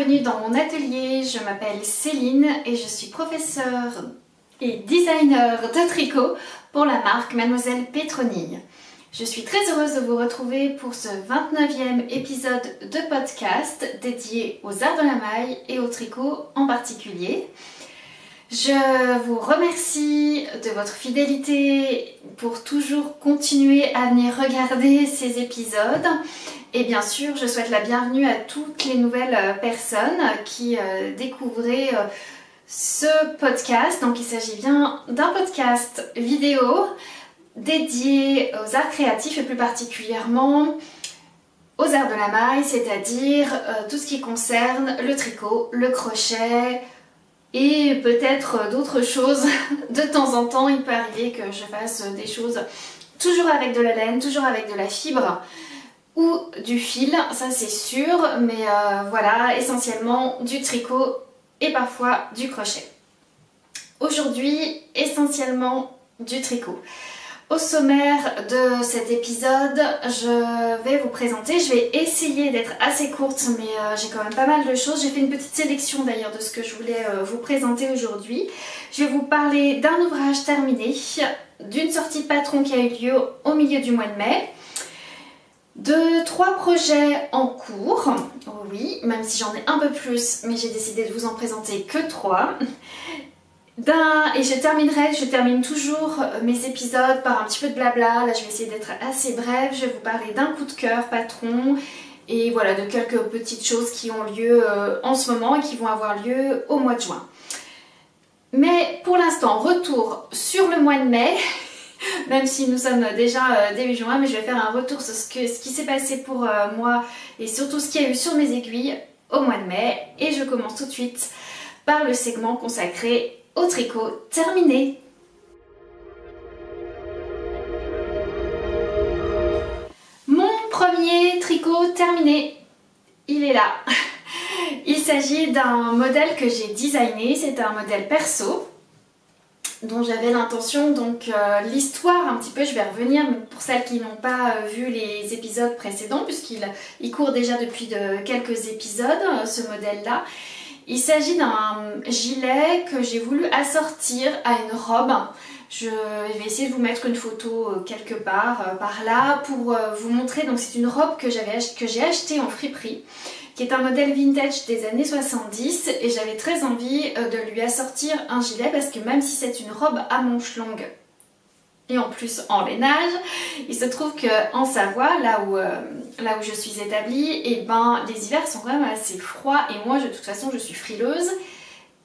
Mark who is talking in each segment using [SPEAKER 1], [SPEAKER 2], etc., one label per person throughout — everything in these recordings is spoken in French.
[SPEAKER 1] bienvenue dans mon atelier. Je m'appelle Céline et je suis professeure et designer de tricot pour la marque Mademoiselle Pétronille. Je suis très heureuse de vous retrouver pour ce 29e épisode de podcast dédié aux arts de la maille et au tricot en particulier. Je vous remercie de votre fidélité pour toujours continuer à venir regarder ces épisodes. Et bien sûr, je souhaite la bienvenue à toutes les nouvelles personnes qui découvraient ce podcast. Donc il s'agit bien d'un podcast vidéo dédié aux arts créatifs et plus particulièrement aux arts de la maille, c'est-à-dire tout ce qui concerne le tricot, le crochet et peut-être d'autres choses. De temps en temps, il peut arriver que je fasse des choses toujours avec de la laine, toujours avec de la fibre ou du fil, ça c'est sûr, mais voilà, essentiellement du tricot et parfois du crochet. Aujourd'hui, essentiellement du tricot. Au sommaire de cet épisode, je vais vous présenter, je vais essayer d'être assez courte, mais j'ai quand même pas mal de choses. J'ai fait une petite sélection d'ailleurs de ce que je voulais vous présenter aujourd'hui. Je vais vous parler d'un ouvrage terminé, d'une sortie de patron qui a eu lieu au milieu du mois de mai, de 3 projets en cours, oui, même si j'en ai un peu plus, mais j'ai décidé de vous en présenter que 3. Et je termine toujours mes épisodes par un petit peu de blabla. Là je vais essayer d'être assez brève. Je vais vous parler d'un coup de cœur patron et voilà, de quelques petites choses qui ont lieu en ce moment et qui vont avoir lieu au mois de juin. Mais pour l'instant, retour sur le mois de mai, même si nous sommes déjà début juin, mais je vais faire un retour sur ce qui s'est passé pour moi et surtout ce qu'il y a eu sur mes aiguilles au mois de mai. Et je commence tout de suite par le segment consacré au tricot terminé. Mon premier tricot terminé, il est là. Il s'agit d'un modèle que j'ai designé, c'est un modèle perso dont j'avais l'intention, donc l'histoire un petit peu, je vais revenir pour celles qui n'ont pas vu les épisodes précédents puisqu'il court déjà depuis quelques épisodes, ce modèle-là. Il s'agit d'un gilet que j'ai voulu assortir à une robe. Je vais essayer de vous mettre une photo quelque part par là pour vous montrer. Donc c'est une robe que j'ai achetée en friperie, qui est un modèle vintage des années 70 et j'avais très envie de lui assortir un gilet parce que même si c'est une robe à manches longues et en plus en lainage, il se trouve qu'en Savoie, là où je suis établie, et ben, les hivers sont quand même assez froids et moi de toute façon je suis frileuse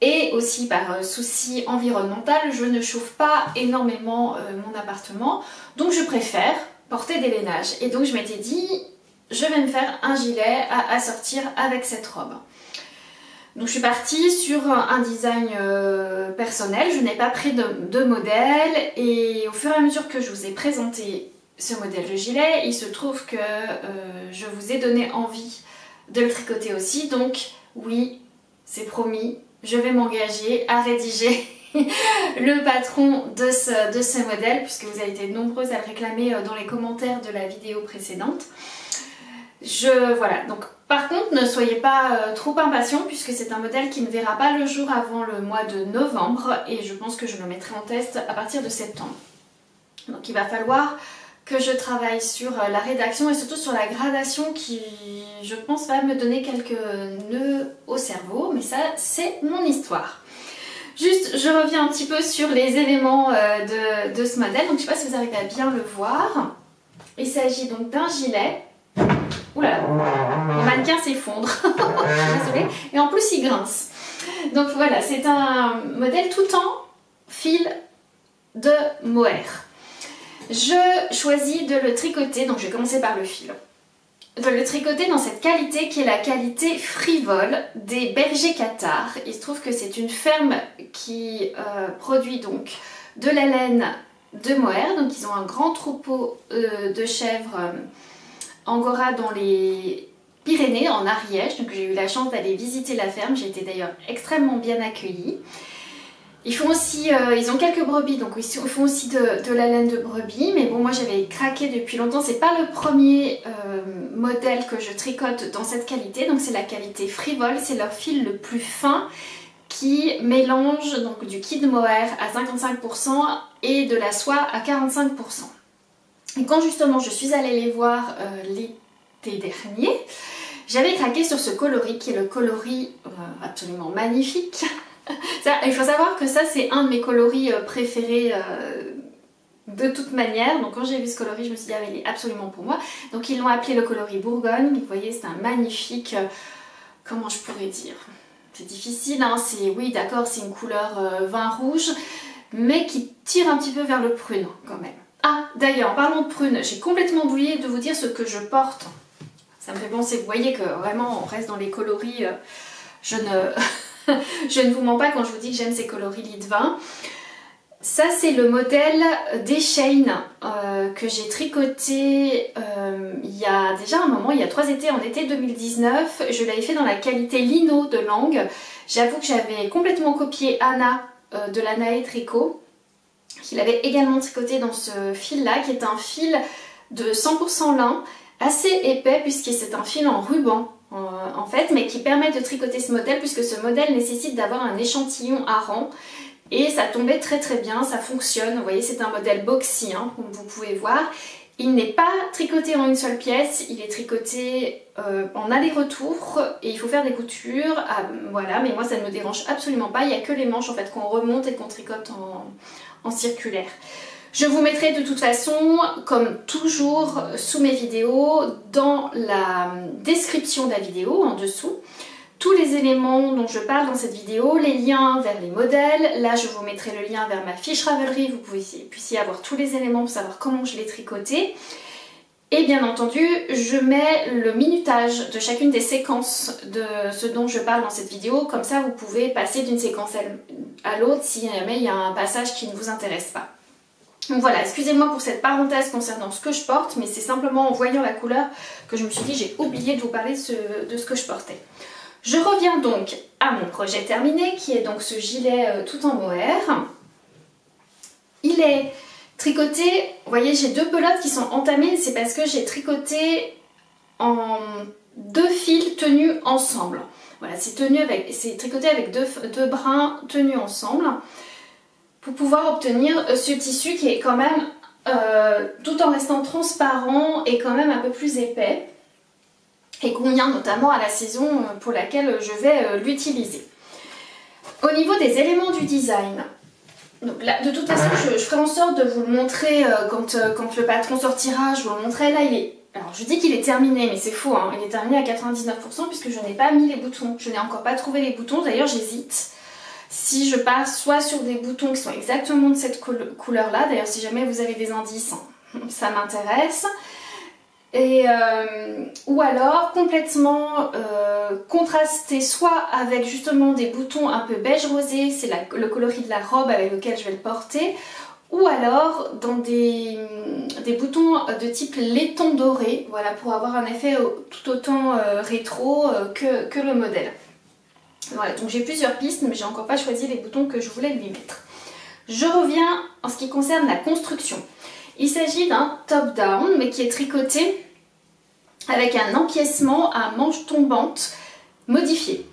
[SPEAKER 1] et aussi par souci environnemental, je ne chauffe pas énormément mon appartement, donc je préfère porter des lainages. Et donc je m'étais dit, je vais me faire un gilet à assortir avec cette robe. Donc je suis partie sur un design personnel, je n'ai pas pris de modèle et au fur et à mesure que je vous ai présenté ce modèle de gilet, il se trouve que je vous ai donné envie de le tricoter aussi. Donc oui, c'est promis, je vais m'engager à rédiger le patron de ce modèle puisque vous avez été nombreuses à le réclamer dans les commentaires de la vidéo précédente. Voilà, donc par contre ne soyez pas trop impatients puisque c'est un modèle qui ne verra pas le jour avant le mois de novembre et je pense que je le mettrai en test à partir de septembre. Donc il va falloir que je travaille sur la rédaction et surtout sur la gradation qui, je pense, va me donner quelques nœuds au cerveau, mais ça c'est mon histoire. Juste, je reviens un petit peu sur les éléments de ce modèle, donc je ne sais pas si vous arrivez à bien le voir. Il s'agit donc d'un gilet. Oula, mon mannequin s'effondre, désolée, et en plus il grince. Donc voilà, c'est un modèle tout en fil de mohair. Je choisis de le tricoter, donc je vais commencer par le fil. De le tricoter dans cette qualité qui est la qualité frivole des bergers cathares. Il se trouve que c'est une ferme qui produit donc de la laine de mohair, donc ils ont un grand troupeau de chèvres Angora dans les Pyrénées, en Ariège, donc j'ai eu la chance d'aller visiter la ferme, j'ai été d'ailleurs extrêmement bien accueillie. Ils font aussi, ils ont quelques brebis, donc ils font aussi de la laine de brebis. Mais bon, moi j'avais craqué depuis longtemps. C'est pas le premier modèle que je tricote dans cette qualité. Donc c'est la qualité Frivole, c'est leur fil le plus fin qui mélange donc du kid mohair à 55% et de la soie à 45%. Et quand justement je suis allée les voir l'été dernier, j'avais craqué sur ce coloris qui est le coloris absolument magnifique. Ça, il faut savoir que ça c'est un de mes coloris préférés de toute manière. Donc quand j'ai vu ce coloris, je me suis dit ah, mais il est absolument pour moi. Donc ils l'ont appelé le coloris Bourgogne. Vous voyez, c'est un magnifique, comment je pourrais dire, c'est difficile, hein, c'est, oui d'accord, c'est une couleur vin rouge, mais qui tire un petit peu vers le prune quand même. Ah d'ailleurs, en parlant de prune, j'ai complètement oublié de vous dire ce que je porte. Ça me fait penser, vous voyez que vraiment on reste dans les coloris, je ne vous mens pas quand je vous dis que j'aime ces coloris lit de vin. Ça c'est le modèle d'Eshane que j'ai tricoté il y a déjà un moment, il y a 3 étés, en été 2019. Je l'avais fait dans la qualité lino de Langue. J'avoue que j'avais complètement copié Anna de l'Anae Tricot, qu'il avait également tricoté dans ce fil là, qui est un fil de 100% lin, assez épais puisque c'est un fil en ruban en fait, mais qui permet de tricoter ce modèle puisque ce modèle nécessite d'avoir un échantillon à rang. Et ça tombait très très bien, ça fonctionne. Vous voyez, c'est un modèle boxy, hein, comme vous pouvez voir. Il n'est pas tricoté en une seule pièce, il est tricoté en aller-retour et il faut faire des coutures. Ah, voilà, mais moi ça ne me dérange absolument pas. Il n'y a que les manches en fait qu'on remonte et qu'on tricote en circulaire. Je vous mettrai de toute façon, comme toujours sous mes vidéos, dans la description de la vidéo en dessous, tous les éléments dont je parle dans cette vidéo, les liens vers les modèles. Là je vous mettrai le lien vers ma fiche Ravelry, vous puissiez avoir tous les éléments pour savoir comment je l'ai tricoté. Et bien entendu, je mets le minutage de chacune des séquences de ce dont je parle dans cette vidéo. Comme ça vous pouvez passer d'une séquence à l'autre si jamais il y a un passage qui ne vous intéresse pas. Donc voilà, excusez-moi pour cette parenthèse concernant ce que je porte, mais c'est simplement en voyant la couleur que je me suis dit j'ai oublié de vous parler de ce que je portais. Je reviens donc à mon projet terminé qui est donc ce gilet tout en mohair. Il est tricoté, vous voyez j'ai 2 pelotes qui sont entamées, c'est parce que j'ai tricoté en 2 fils tenus ensemble. Voilà, c'est tricoté avec deux brins tenus ensemble pour pouvoir obtenir ce tissu qui est quand même, tout en restant transparent et quand même un peu plus épais. Et convient notamment à la saison pour laquelle je vais l'utiliser. Au niveau des éléments du design, donc là, de toute façon je ferai en sorte de vous le montrer quand le patron sortira, je vous le montrerai. Là il est, alors je dis qu'il est terminé mais c'est faux, hein, il est terminé à 99% puisque je n'ai pas mis les boutons, je n'ai encore pas trouvé les boutons, d'ailleurs j'hésite. Si je passe soit sur des boutons qui sont exactement de cette couleur là, d'ailleurs si jamais vous avez des indices, ça m'intéresse. Et ou alors complètement contrasté soit avec justement des boutons un peu beige rosé, c'est le coloris de la robe avec lequel je vais le porter, ou alors dans des boutons de type laiton doré, voilà, pour avoir un effet tout autant rétro que le modèle. Voilà, donc j'ai plusieurs pistes mais j'ai encore pas choisi les boutons que je voulais lui mettre. Je reviens en ce qui concerne la construction. Il s'agit d'un top-down mais qui est tricoté avec un empiècement à manche tombante modifié.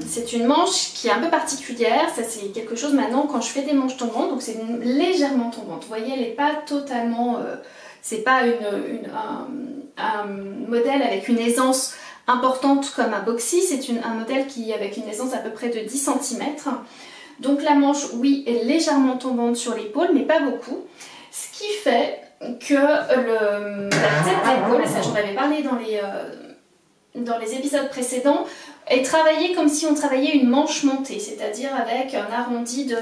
[SPEAKER 1] C'est une manche qui est un peu particulière, ça c'est quelque chose maintenant quand je fais des manches tombantes, donc c'est légèrement tombante. Vous voyez, elle n'est pas totalement, c'est pas un modèle avec une aisance importante comme un boxy, c'est un modèle qui avec une aisance à peu près de 10 cm. Donc la manche, oui, est légèrement tombante sur l'épaule, mais pas beaucoup. Ce qui fait que la tête d'épaule, ça j'en avais parlé dans les épisodes précédents, est travaillée comme si on travaillait une manche montée, c'est-à-dire avec un arrondi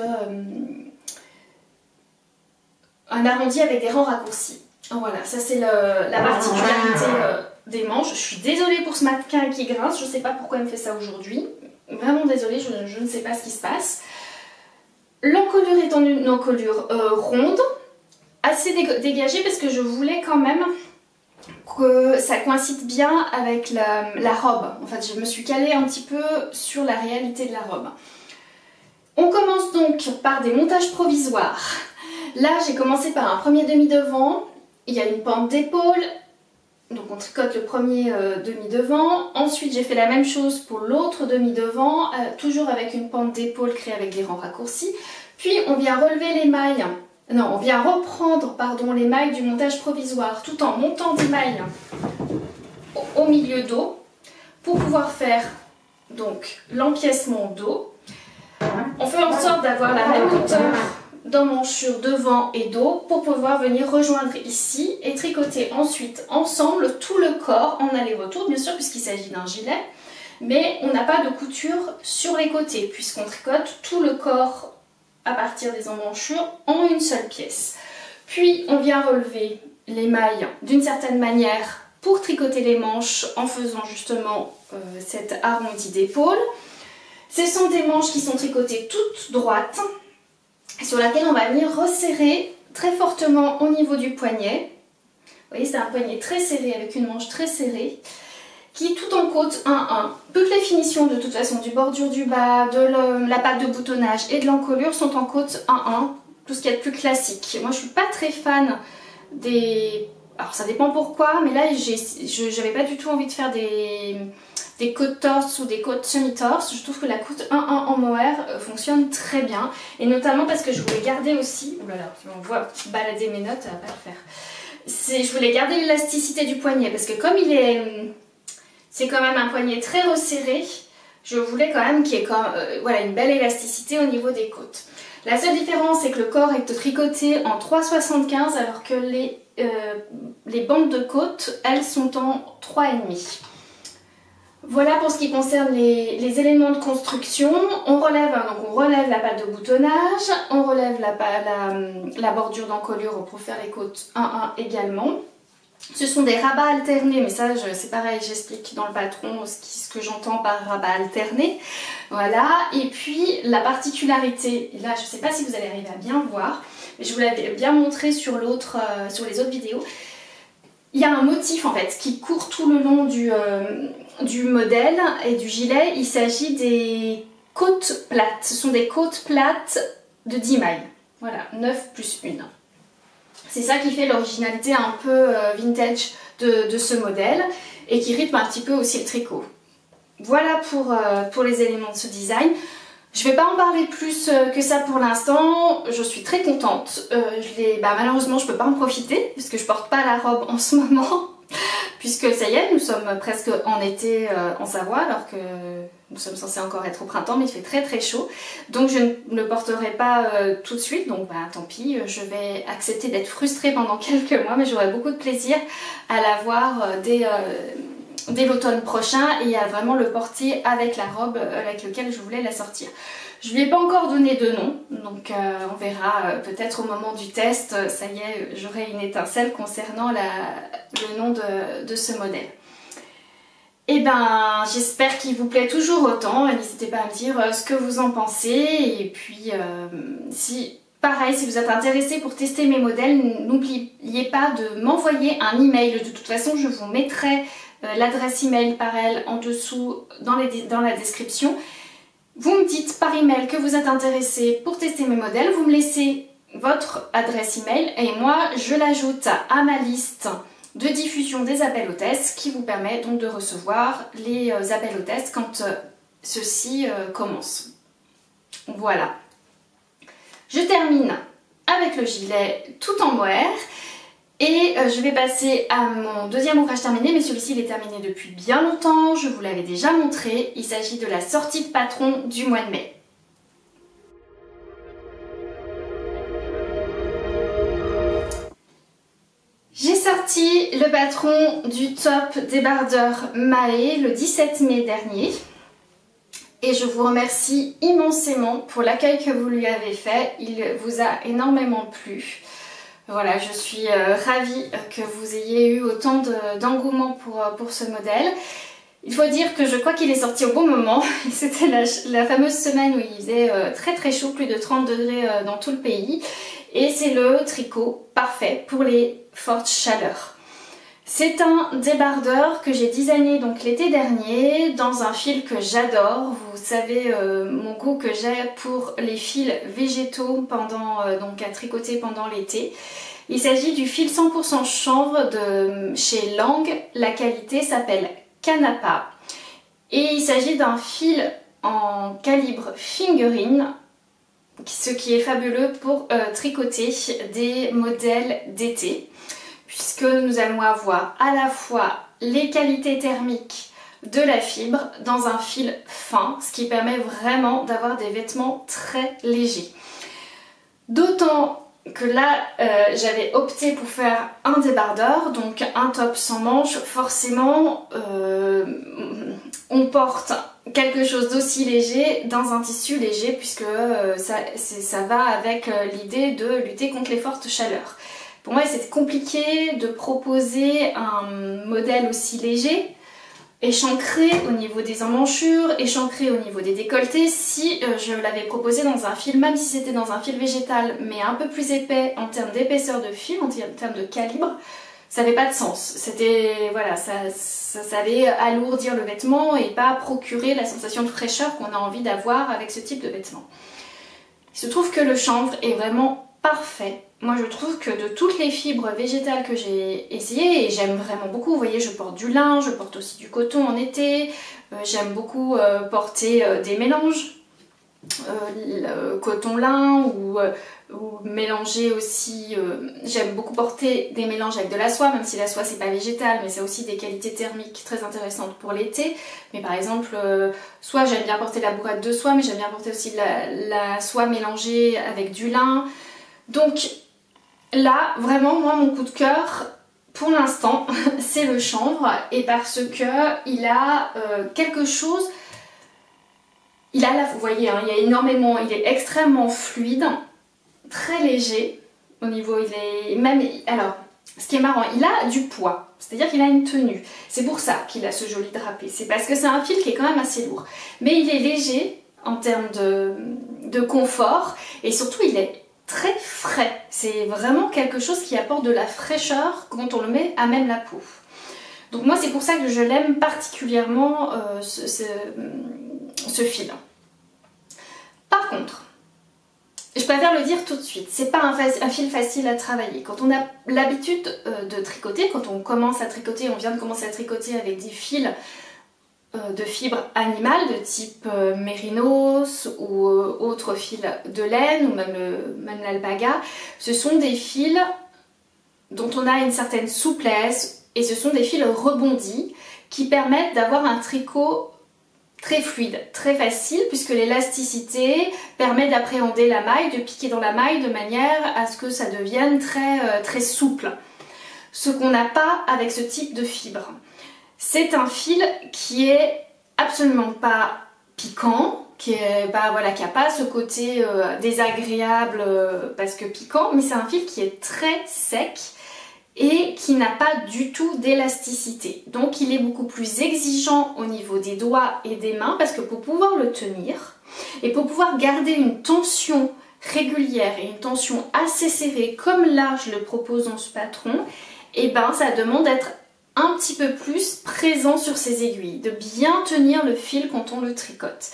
[SPEAKER 1] avec des rangs raccourcis. Voilà, ça c'est la particularité des manches. Je suis désolée pour ce mannequin qui grince, je ne sais pas pourquoi il me fait ça aujourd'hui. Vraiment désolée, je ne sais pas ce qui se passe. L'encolure est une encolure ronde, assez dégagée parce que je voulais quand même que ça coïncide bien avec la robe. En fait, je me suis calée un petit peu sur la réalité de la robe. On commence donc par des montages provisoires. Là j'ai commencé par un premier demi-devant, il y a une pente d'épaule, donc on tricote le premier demi-devant. Ensuite j'ai fait la même chose pour l'autre demi-devant, toujours avec une pente d'épaule créée avec des rangs raccourcis. Puis on vient relever les mailles, non on vient reprendre pardon, les mailles du montage provisoire tout en montant des mailles au milieu dos pour pouvoir faire donc l'empiècement dos. On fait en sorte d'avoir la même hauteur d'emmanchure devant et dos pour pouvoir venir rejoindre ici et tricoter ensuite ensemble tout le corps en aller-retour, bien sûr puisqu'il s'agit d'un gilet, mais on n'a pas de couture sur les côtés puisqu'on tricote tout le corps à partir des emmanchures en une seule pièce. Puis on vient relever les mailles d'une certaine manière pour tricoter les manches en faisant justement cet arrondi d'épaule. Ce sont des manches qui sont tricotées toutes droites, sur laquelle on va venir resserrer très fortement au niveau du poignet. Vous voyez, c'est un poignet très serré avec une manche très serrée qui tout en côte 1-1. Toutes les finitions de toute façon du bordure du bas, de la patte de boutonnage et de l'encolure sont en côte 1-1, tout ce qu'il y a de plus classique. Moi je suis pas très fan des... Alors ça dépend pourquoi, mais là j'avais pas du tout envie de faire des côtes torses ou des côtes semi-torses. Je trouve que la côte 1-1 en mohair fonctionne très bien. Et notamment parce que je voulais garder aussi... Oh là là, on voit balader mes notes, ça va pas le faire. Je voulais garder l'élasticité du poignet parce que comme c'est quand même un poignet très resserré, je voulais quand même qu'il y ait voilà, une belle élasticité au niveau des côtes. La seule différence c'est que le corps est tricoté en 3,75 alors que les bandes de côte, elles sont en 3,5. Voilà pour ce qui concerne les éléments de construction. On relève la patte de boutonnage, on relève la bordure d'encolure pour faire les côtes 1-1 également. Ce sont des rabats alternés, mais ça c'est pareil, j'explique dans le patron ce que j'entends par rabat alterné. Voilà, et puis la particularité, là je ne sais pas si vous allez arriver à bien voir, mais je vous l'avais bien montré sur les autres vidéos. Il y a un motif en fait qui court tout le long du modèle et du gilet. Il s'agit des côtes plates. Ce sont des côtes plates de 10 mailles. Voilà, 9 plus 1. C'est ça qui fait l'originalité un peu vintage de ce modèle et qui rythme un petit peu aussi le tricot. Voilà pour les éléments de ce design. Je ne vais pas en parler plus que ça pour l'instant, je suis très contente. Malheureusement je ne peux pas en profiter puisque je ne porte pas la robe en ce moment. Puisque ça y est, nous sommes presque en été en Savoie alors que nous sommes censés encore être au printemps, mais il fait très très chaud. Donc je ne le porterai pas tout de suite, donc tant pis, je vais accepter d'être frustrée pendant quelques mois, mais j'aurai beaucoup de plaisir à l'avoir dès l'automne prochain et à vraiment le porter avec la robe avec laquelle je voulais la sortir. Je ne lui ai pas encore donné de nom, donc on verra peut-être au moment du test, ça y est, j'aurai une étincelle concernant le nom de ce modèle. Et ben j'espère qu'il vous plaît toujours autant, n'hésitez pas à me dire ce que vous en pensez et puis pareil, si vous êtes intéressé pour tester mes modèles, n'oubliez pas de m'envoyer un email. De toute façon, je vous mettrai l'adresse email par elle en dessous dans la description. Vous me dites par email que vous êtes intéressé pour tester mes modèles, vous me laissez votre adresse email et moi je l'ajoute à ma liste de diffusion des appels hôtesses qui vous permet donc de recevoir les appels hôtesses quand ceux-ci commencent. Voilà. Je termine avec le gilet tout en mohair. Et je vais passer à mon deuxième ouvrage terminé, mais celui-ci il est terminé depuis bien longtemps, je vous l'avais déjà montré. Il s'agit de la sortie de patron du mois de mai. J'ai sorti le patron du top débardeur Mahé le 17 mai dernier. Et je vous remercie immensément pour l'accueil que vous lui avez fait, il vous a énormément plu. Voilà, je suis ravie que vous ayez eu autant d'engouement pour ce modèle. Il faut dire que je crois qu'il est sorti au bon moment. C'était la fameuse semaine où il faisait très très chaud, plus de 30 degrés dans tout le pays. Et c'est le tricot parfait pour les fortes chaleurs. C'est un débardeur que j'ai designé donc l'été dernier dans un fil que j'adore. Vous savez mon goût que j'ai pour les fils végétaux donc à tricoter pendant l'été. Il s'agit du fil 100% chanvre de chez Lang. La qualité s'appelle Canapa. Et il s'agit d'un fil en calibre fingering, ce qui est fabuleux pour tricoter des modèles d'été, puisque nous allons avoir à la fois les qualités thermiques de la fibre dans un fil fin, ce qui permet vraiment d'avoir des vêtements très légers. D'autant que là j'avais opté pour faire un débardeur, donc un top sans manches. Forcément on porte quelque chose d'aussi léger dans un tissu léger, puisque ça va avec l'idée de lutter contre les fortes chaleurs. Pour moi c'était compliqué de proposer un modèle aussi léger, échancré au niveau des emmanchures, échancré au niveau des décolletés, si je l'avais proposé dans un fil, même si c'était dans un fil végétal, mais un peu plus épais en termes d'épaisseur de fil, en termes de calibre, ça n'avait pas de sens. C'était, voilà, ça allait alourdir le vêtement et pas procurer la sensation de fraîcheur qu'on a envie d'avoir avec ce type de vêtement. Il se trouve que le chanvre est vraiment parfait. Moi je trouve que de toutes les fibres végétales que j'ai essayées, et j'aime vraiment beaucoup, vous voyez je porte du lin, je porte aussi du coton en été, j'aime beaucoup porter des mélanges, coton-lin ou mélanger aussi, j'aime beaucoup porter des mélanges avec de la soie, même si la soie c'est pas végétal, mais c'est aussi des qualités thermiques très intéressantes pour l'été. Mais par exemple, soit j'aime bien porter la bourrade de soie, mais j'aime bien porter aussi la soie mélangée avec du lin. Donc là, vraiment, moi, mon coup de cœur, pour l'instant, c'est le chanvre. Et parce que il a quelque chose... Il a là, vous voyez, hein, il y a énormément... Il est extrêmement fluide, très léger. Au niveau, il est... Même... Alors, ce qui est marrant, il a du poids. C'est-à-dire qu'il a une tenue. C'est pour ça qu'il a ce joli drapé. C'est parce que c'est un fil qui est quand même assez lourd. Mais il est léger en termes de confort. Et surtout, il est très frais. C'est vraiment quelque chose qui apporte de la fraîcheur quand on le met à même la peau. Donc moi c'est pour ça que je l'aime particulièrement ce fil. Par contre, je préfère le dire tout de suite, c'est pas un fil facile à travailler. Quand on a l'habitude de tricoter, quand on commence à tricoter, on vient de commencer à tricoter avec des fils de fibres animales de type mérinos ou autres fils de laine ou même l'alpaga, ce sont des fils dont on a une certaine souplesse et ce sont des fils rebondis qui permettent d'avoir un tricot très fluide, très facile, puisque l'élasticité permet d'appréhender la maille, de piquer dans la maille de manière à ce que ça devienne très souple. Ce qu'on n'a pas avec ce type de fibre. C'est un fil qui est absolument pas piquant, qui n'a pas ce côté désagréable parce que piquant, mais c'est un fil qui est très sec et qui n'a pas du tout d'élasticité. Donc il est beaucoup plus exigeant au niveau des doigts et des mains, parce que pour pouvoir le tenir et pour pouvoir garder une tension régulière et une tension assez serrée comme là je le propose dans ce patron, et ben ça demande d'être un petit peu plus présent sur ses aiguilles, de bien tenir le fil quand on le tricote.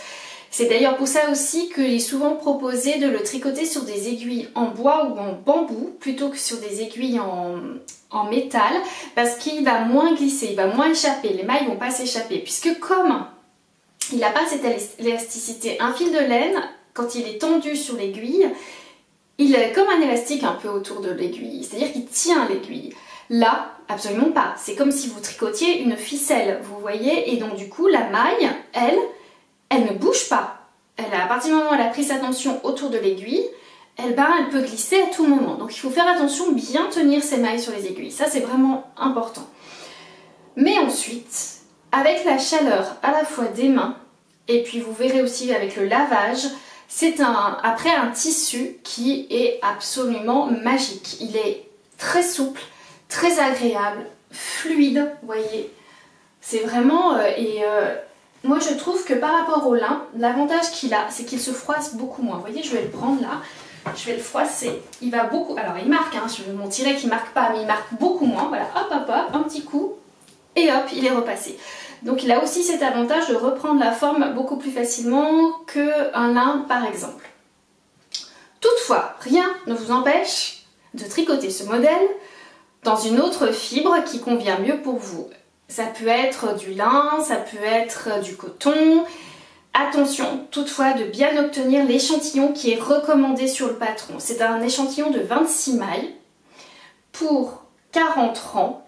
[SPEAKER 1] C'est d'ailleurs pour ça aussi qu'il est souvent proposé de le tricoter sur des aiguilles en bois ou en bambou plutôt que sur des aiguilles en métal, parce qu'il va moins glisser, il va moins échapper, les mailles vont pas s'échapper, puisque comme il n'a pas cette élasticité, un fil de laine, quand il est tendu sur l'aiguille, il est comme un élastique un peu autour de l'aiguille, c'est-à-dire qu'il tient l'aiguille. Là, absolument pas. C'est comme si vous tricotiez une ficelle, vous voyez, et donc du coup, la maille, elle ne bouge pas. À partir du moment où elle a pris sa tension autour de l'aiguille, elle peut glisser à tout moment. Donc il faut faire attention, bien tenir ses mailles sur les aiguilles. Ça, c'est vraiment important. Mais ensuite, avec la chaleur à la fois des mains, et puis vous verrez aussi avec le lavage, c'est après un tissu qui est absolument magique. Il est très souple, très agréable, fluide, vous voyez. C'est vraiment... moi je trouve que par rapport au lin, l'avantage qu'il a, c'est qu'il se froisse beaucoup moins. Vous voyez, je vais le prendre là. Je vais le froisser. Il va beaucoup... Alors il marque, hein, je vais vous montrer qu'il marque pas, mais il marque beaucoup moins. Voilà, hop, hop, hop, un petit coup. Et hop, il est repassé. Donc il a aussi cet avantage de reprendre la forme beaucoup plus facilement qu'un lin par exemple. Toutefois, rien ne vous empêche de tricoter ce modèle dans une autre fibre qui convient mieux pour vous. Ça peut être du lin, ça peut être du coton. Attention toutefois de bien obtenir l'échantillon qui est recommandé sur le patron. C'est un échantillon de 26 mailles pour 40 rangs.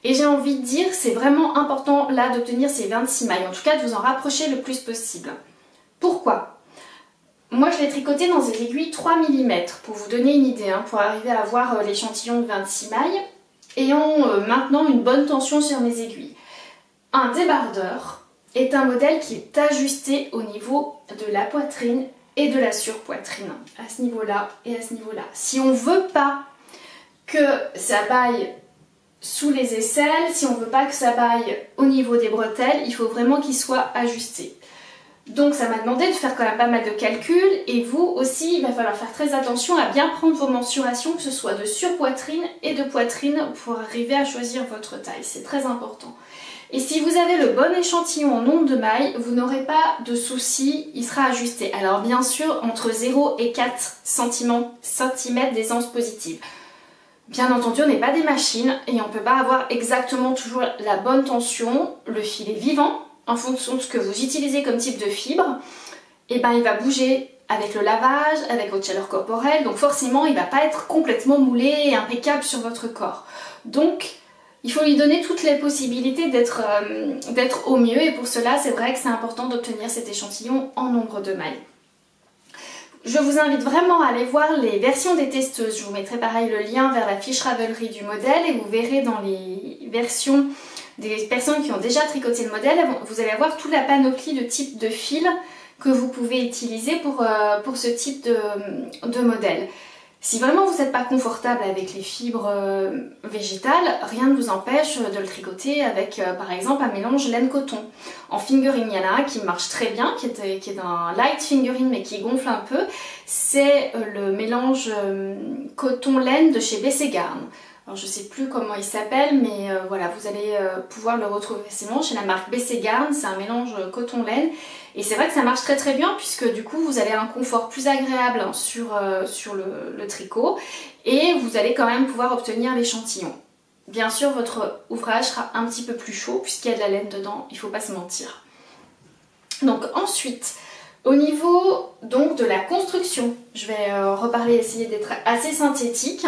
[SPEAKER 1] Et j'ai envie de dire, c'est vraiment important là d'obtenir ces 26 mailles. En tout cas, de vous en rapprocher le plus possible. Pourquoi ? Moi, je l'ai tricoté dans des aiguilles 3 mm pour vous donner une idée, hein, pour arriver à avoir l'échantillon de 26 mailles et en maintenant une bonne tension sur mes aiguilles. Un débardeur est un modèle qui est ajusté au niveau de la poitrine et de la surpoitrine, à ce niveau-là et à ce niveau-là. Si on ne veut pas que ça baille sous les aisselles, si on ne veut pas que ça baille au niveau des bretelles, il faut vraiment qu'il soit ajusté. Donc ça m'a demandé de faire quand même pas mal de calculs et vous aussi, il va falloir faire très attention à bien prendre vos mensurations, que ce soit de surpoitrine et de poitrine pour arriver à choisir votre taille, c'est très important. Et si vous avez le bon échantillon en nombre de mailles, vous n'aurez pas de soucis, il sera ajusté. Alors bien sûr, entre 0 et 4 cm d'aisance positive. Bien entendu, on n'est pas des machines et on ne peut pas avoir exactement toujours la bonne tension. Le fil est vivant en fonction de ce que vous utilisez comme type de fibre. Et ben, il va bouger avec le lavage, avec votre chaleur corporelle. Donc forcément, il ne va pas être complètement moulé et impeccable sur votre corps. Donc, il faut lui donner toutes les possibilités d'être au mieux. Et pour cela, c'est vrai que c'est important d'obtenir cet échantillon en nombre de mailles. Je vous invite vraiment à aller voir les versions des testeuses. Je vous mettrai pareil le lien vers la fiche Ravelry du modèle et vous verrez dans les versions des personnes qui ont déjà tricoté le modèle, vous allez avoir toute la panoplie de types de fils que vous pouvez utiliser pour ce type de modèle. Si vraiment vous n'êtes pas confortable avec les fibres végétales, rien ne vous empêche de le tricoter avec par exemple un mélange laine-coton. En fingering, il y en a un qui marche très bien, qui est un light fingering mais qui gonfle un peu. C'est le mélange coton-laine de chez Bessé Garn. Alors je ne sais plus comment il s'appelle, mais voilà, vous allez pouvoir le retrouver facilement chez la marque Bessé Garn. C'est un mélange coton-laine. Et c'est vrai que ça marche très très bien puisque du coup vous avez un confort plus agréable sur le tricot et vous allez quand même pouvoir obtenir l'échantillon. Bien sûr votre ouvrage sera un petit peu plus chaud puisqu'il y a de la laine dedans, il ne faut pas se mentir. Donc ensuite, au niveau donc de la construction, je vais reparler, essayer d'être assez synthétique.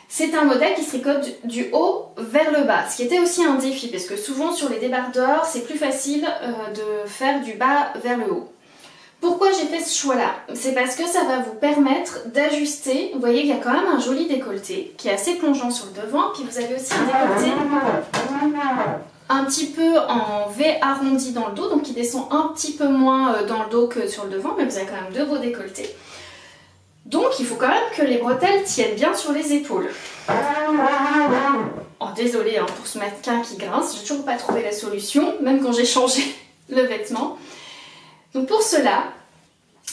[SPEAKER 1] C'est un modèle qui se tricote du haut vers le bas, ce qui était aussi un défi parce que souvent sur les débardeurs c'est plus facile de faire du bas vers le haut. Pourquoi j'ai fait ce choix là? C'est parce que ça va vous permettre d'ajuster. Vous voyez qu'il y a quand même un joli décolleté qui est assez plongeant sur le devant, puis vous avez aussi un décolleté un petit peu en V arrondi dans le dos, donc qui descend un petit peu moins dans le dos que sur le devant, mais vous avez quand même deux beaux décolletés. Donc il faut quand même que les bretelles tiennent bien sur les épaules. Oh désolée hein, pour ce mannequin qui grince, j'ai toujours pas trouvé la solution, même quand j'ai changé le vêtement. Donc pour cela,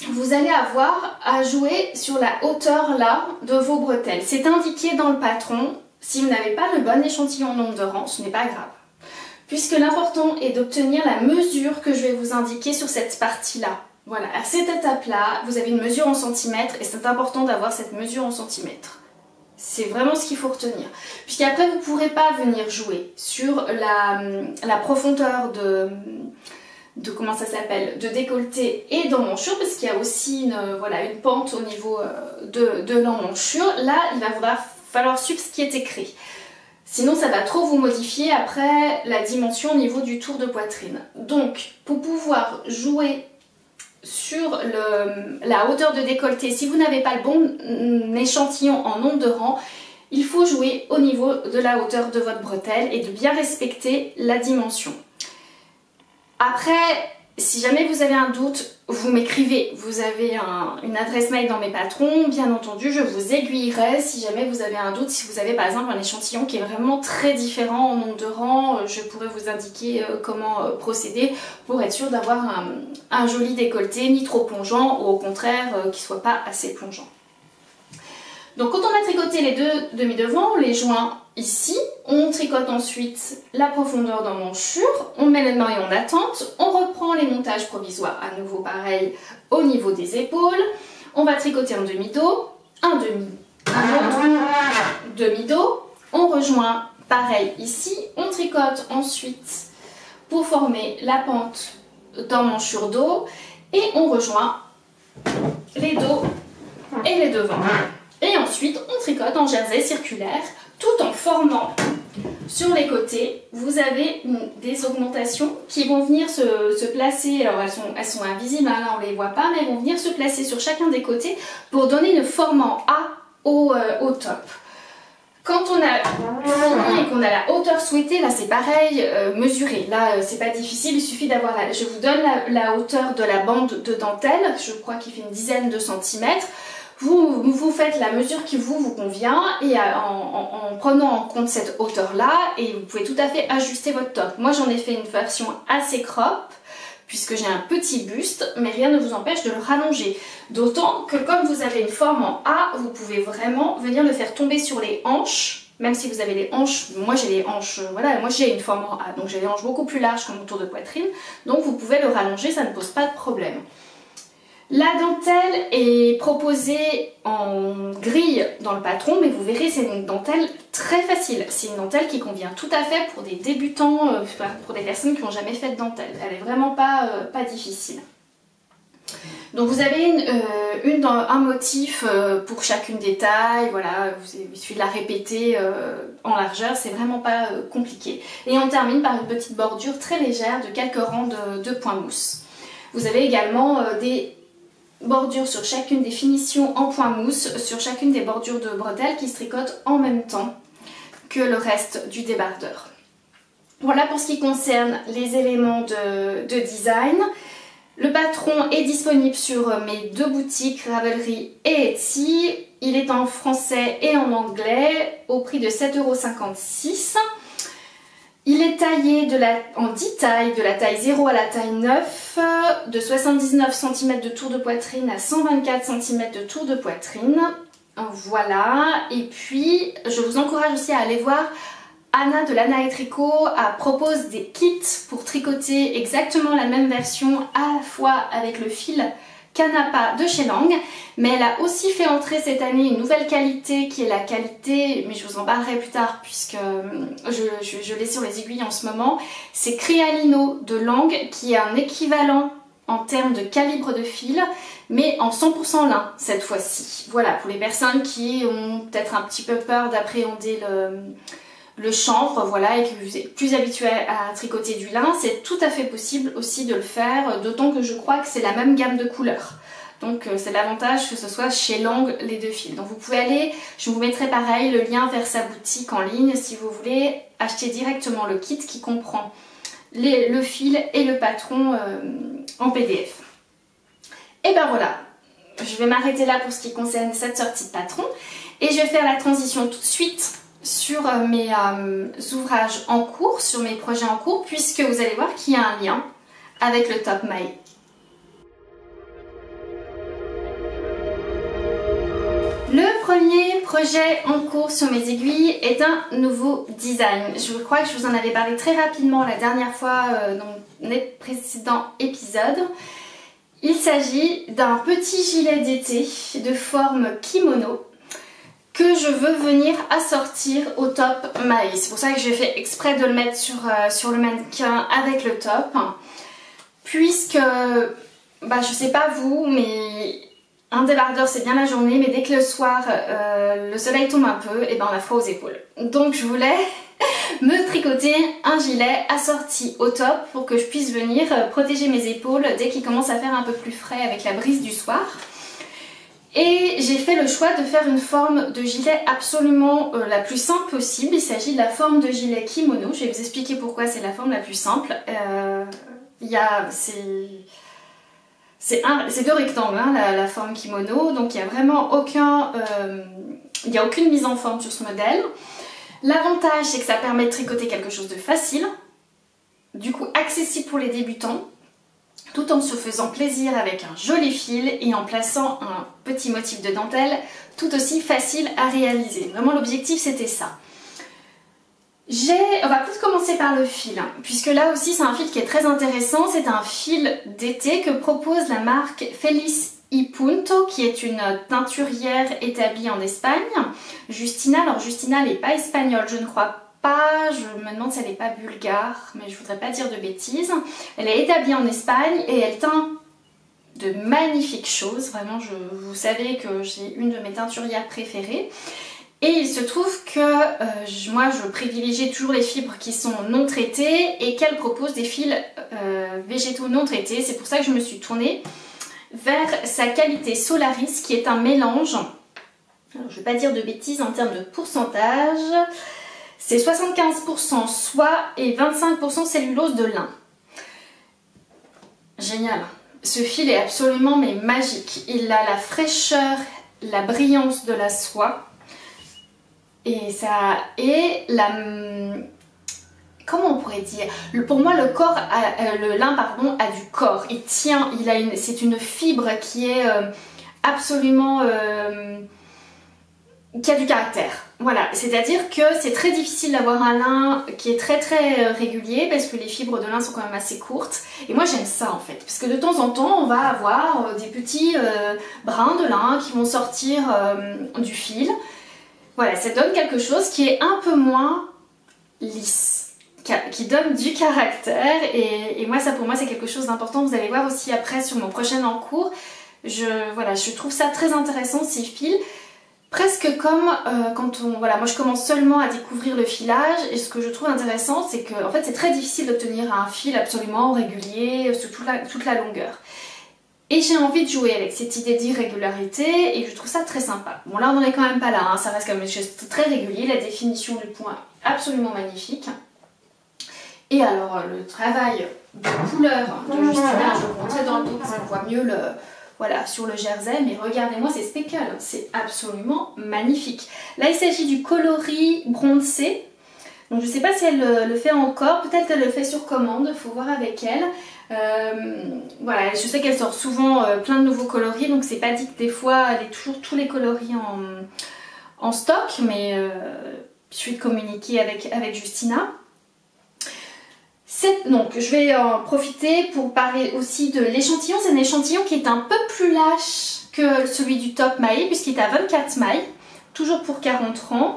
[SPEAKER 1] vous allez avoir à jouer sur la hauteur là de vos bretelles. C'est indiqué dans le patron, si vous n'avez pas le bon échantillon en nombre de rangs, ce n'est pas grave. Puisque l'important est d'obtenir la mesure que je vais vous indiquer sur cette partie-là. Voilà, à cette étape-là, vous avez une mesure en centimètres et c'est important d'avoir cette mesure en centimètres. C'est vraiment ce qu'il faut retenir. Puisqu'après, vous ne pourrez pas venir jouer sur la profondeur comment ça s'appelle, de décolleté et d'emmanchure, parce qu'il y a aussi une pente au niveau de l'emmanchure. Là, il va falloir suivre ce qui est écrit. Sinon, ça va trop vous modifier après la dimension au niveau du tour de poitrine. Donc, pour pouvoir jouer sur la hauteur de décolleté, si vous n'avez pas le bon échantillon en nombre de rangs, il faut jouer au niveau de la hauteur de votre bretelle et de bien respecter la dimension. Après, si jamais vous avez un doute, vous m'écrivez. Vous avez une adresse mail dans mes patrons, bien entendu, je vous aiguillerai si jamais vous avez un doute. Si vous avez par exemple un échantillon qui est vraiment très différent en nombre de rangs, je pourrais vous indiquer comment procéder pour être sûr d'avoir un joli décolleté, ni trop plongeant, ou au contraire, qui ne soit pas assez plongeant. Donc quand on a tricoté les deux demi-devants, on les joint ici, on tricote ensuite la profondeur d'emmanchure, on met les mailles en attente, on reprend les montages provisoires, à nouveau pareil au niveau des épaules, on va tricoter un demi-dos, un autre demi-dos, on rejoint pareil ici, on tricote ensuite pour former la pente d'emmanchure dos et on rejoint les dos et les devants. Et ensuite, on tricote en jersey circulaire tout en formant sur les côtés. Vous avez des augmentations qui vont venir se placer. Alors, elles sont invisibles, hein, là on ne les voit pas, mais elles vont venir se placer sur chacun des côtés pour donner une forme en A au top. Quand on a fini et qu'on a la hauteur souhaitée, là c'est pareil, mesurez. Là c'est pas difficile, il suffit d'avoir je vous donne la hauteur de la bande de dentelle, je crois qu'il fait une dizaine de centimètres. Vous faites la mesure qui vous convient et en prenant en compte cette hauteur là, et vous pouvez tout à fait ajuster votre top. Moi j'en ai fait une version assez crop puisque j'ai un petit buste, mais rien ne vous empêche de le rallonger. D'autant que comme vous avez une forme en A, vous pouvez vraiment venir le faire tomber sur les hanches, même si vous avez les hanches, moi j'ai les hanches, voilà, moi j'ai une forme en A, donc j'ai les hanches beaucoup plus larges que mon tour de poitrine, donc vous pouvez le rallonger, ça ne pose pas de problème. La dentelle est proposée en grille dans le patron, mais vous verrez c'est une dentelle très facile. C'est une dentelle qui convient tout à fait pour des débutants, pour des personnes qui n'ont jamais fait de dentelle. Elle n'est vraiment pas difficile. Donc vous avez un motif pour chacune des tailles, voilà, il suffit de la répéter en largeur, c'est vraiment pas compliqué. Et on termine par une petite bordure très légère de quelques rangs de point mousse. Vous avez également des bordure sur chacune des finitions en point mousse, sur chacune des bordures de bretelles qui se tricotent en même temps que le reste du débardeur. Voilà pour ce qui concerne les éléments de design. Le patron est disponible sur mes deux boutiques, Ravelry et Etsy. Il est en français et en anglais au prix de 7,56 €. Il est taillé en 10 tailles, de la taille 0 à la taille 9, de 79 cm de tour de poitrine à 124 cm de tour de poitrine. Voilà, et puis je vous encourage aussi à aller voir Anna de Lana et Tricot propose des kits pour tricoter exactement la même version à la fois avec le fil Canapa de chez Lang, mais elle a aussi fait entrer cette année une nouvelle qualité qui est la qualité, mais je vous en parlerai plus tard puisque je l'ai sur les aiguilles en ce moment, c'est Crealino de Lang qui est un équivalent en termes de calibre de fil, mais en 100% lin cette fois-ci. Voilà, pour les personnes qui ont peut-être un petit peu peur d'appréhender le chanvre, voilà, et que vous êtes plus habitué à tricoter du lin, c'est tout à fait possible aussi de le faire, d'autant que je crois que c'est la même gamme de couleurs. Donc c'est l'avantage que ce soit chez Lang les deux fils. Donc vous pouvez aller, je vous mettrai pareil le lien vers sa boutique en ligne si vous voulez acheter directement le kit qui comprend le fil et le patron en PDF. Et ben voilà, je vais m'arrêter là pour ce qui concerne cette sortie de patron et je vais faire la transition tout de suite sur mes ouvrages en cours, sur mes projets en cours, puisque vous allez voir qu'il y a un lien avec le top maille. Le premier projet en cours sur mes aiguilles est un nouveau design. Je crois que je vous en avais parlé très rapidement la dernière fois dans les précédents épisodes. Il s'agit d'un petit gilet d'été de forme kimono que je veux venir assortir au top maille. C'est pour ça que j'ai fait exprès de le mettre sur le mannequin avec le top. Puisque, je sais pas vous, mais un débardeur c'est bien la journée, mais dès que le soir le soleil tombe un peu, et ben on a froid aux épaules. Donc je voulais me tricoter un gilet assorti au top pour que je puisse venir protéger mes épaules dès qu'il commence à faire un peu plus frais avec la brise du soir. Et j'ai fait le choix de faire une forme de gilet absolument la plus simple possible. Il s'agit de la forme de gilet kimono. Je vais vous expliquer pourquoi c'est la forme la plus simple. C'est deux rectangles, hein, la forme kimono. Donc il n'y a vraiment aucune mise en forme sur ce modèle. L'avantage c'est que ça permet de tricoter quelque chose de facile, du coup accessible pour les débutants. tout en se faisant plaisir avec un joli fil et en plaçant un petit motif de dentelle tout aussi facile à réaliser. Vraiment l'objectif c'était ça. On va peut-être commencer par le fil, hein, puisque là aussi c'est un fil qui est très intéressant. C'est un fil d'été que propose la marque Feliz y Punto, qui est une teinturière établie en Espagne. Justina, alors Justina n'est pas espagnole, je ne crois pas, je me demande si elle n'est pas bulgare, mais je voudrais pas dire de bêtises. Elle est établie en Espagne et elle teint de magnifiques choses, vraiment vous savez que j'ai une de mes teinturières préférées. Et il se trouve que moi je privilégie toujours les fibres qui sont non traitées et qu'elle propose des fils végétaux non traités. C'est pour ça que je me suis tournée vers sa qualité Solaris qui est un mélange, alors je ne vais pas dire de bêtises en termes de pourcentage, c'est 75% soie et 25% cellulose de lin. Génial! Ce fil est absolument mais magique. Il a la fraîcheur, la brillance de la soie. Et ça est la... Comment on pourrait dire? Pour moi le lin pardon, a du corps. Il tient, c'est une fibre qui est absolument... qui a du caractère. Voilà, c'est-à-dire que c'est très difficile d'avoir un lin qui est très régulier parce que les fibres de lin sont quand même assez courtes. Et moi j'aime ça en fait, parce que de temps en temps on va avoir des petits brins de lin qui vont sortir du fil. Voilà, ça donne quelque chose qui est un peu moins lisse, qui donne du caractère et moi ça pour moi c'est quelque chose d'important. Vous allez voir aussi après sur mon prochain en cours. Voilà, je trouve ça très intéressant ces fils. Presque comme quand voilà, moi je commence seulement à découvrir le filage et ce que je trouve intéressant c'est que en fait c'est très difficile d'obtenir un fil absolument régulier sur toute la longueur. Et j'ai envie de jouer avec cette idée d'irrégularité et je trouve ça très sympa. Bon là on n'en est quand même pas là, hein, ça reste quand même une chose très régulier, la définition du point absolument magnifique. Et alors le travail de couleur de Justina, je vais vous montrer dans le dos parce qu'on voit mieux voilà, sur le jersey, mais regardez-moi ces speckles, c'est absolument magnifique. Là il s'agit du coloris bronzé, donc je ne sais pas si elle le fait encore, peut-être qu'elle le fait sur commande, il faut voir avec elle. Voilà, je sais qu'elle sort souvent plein de nouveaux coloris, donc c'est pas dit que des fois elle ait toujours tous les coloris en stock, mais je suis communiquer avec Justina. Donc je vais en profiter pour parler aussi de l'échantillon. C'est un échantillon qui est un peu plus lâche que celui du top maille puisqu'il est à 24 mailles, toujours pour 40 rangs.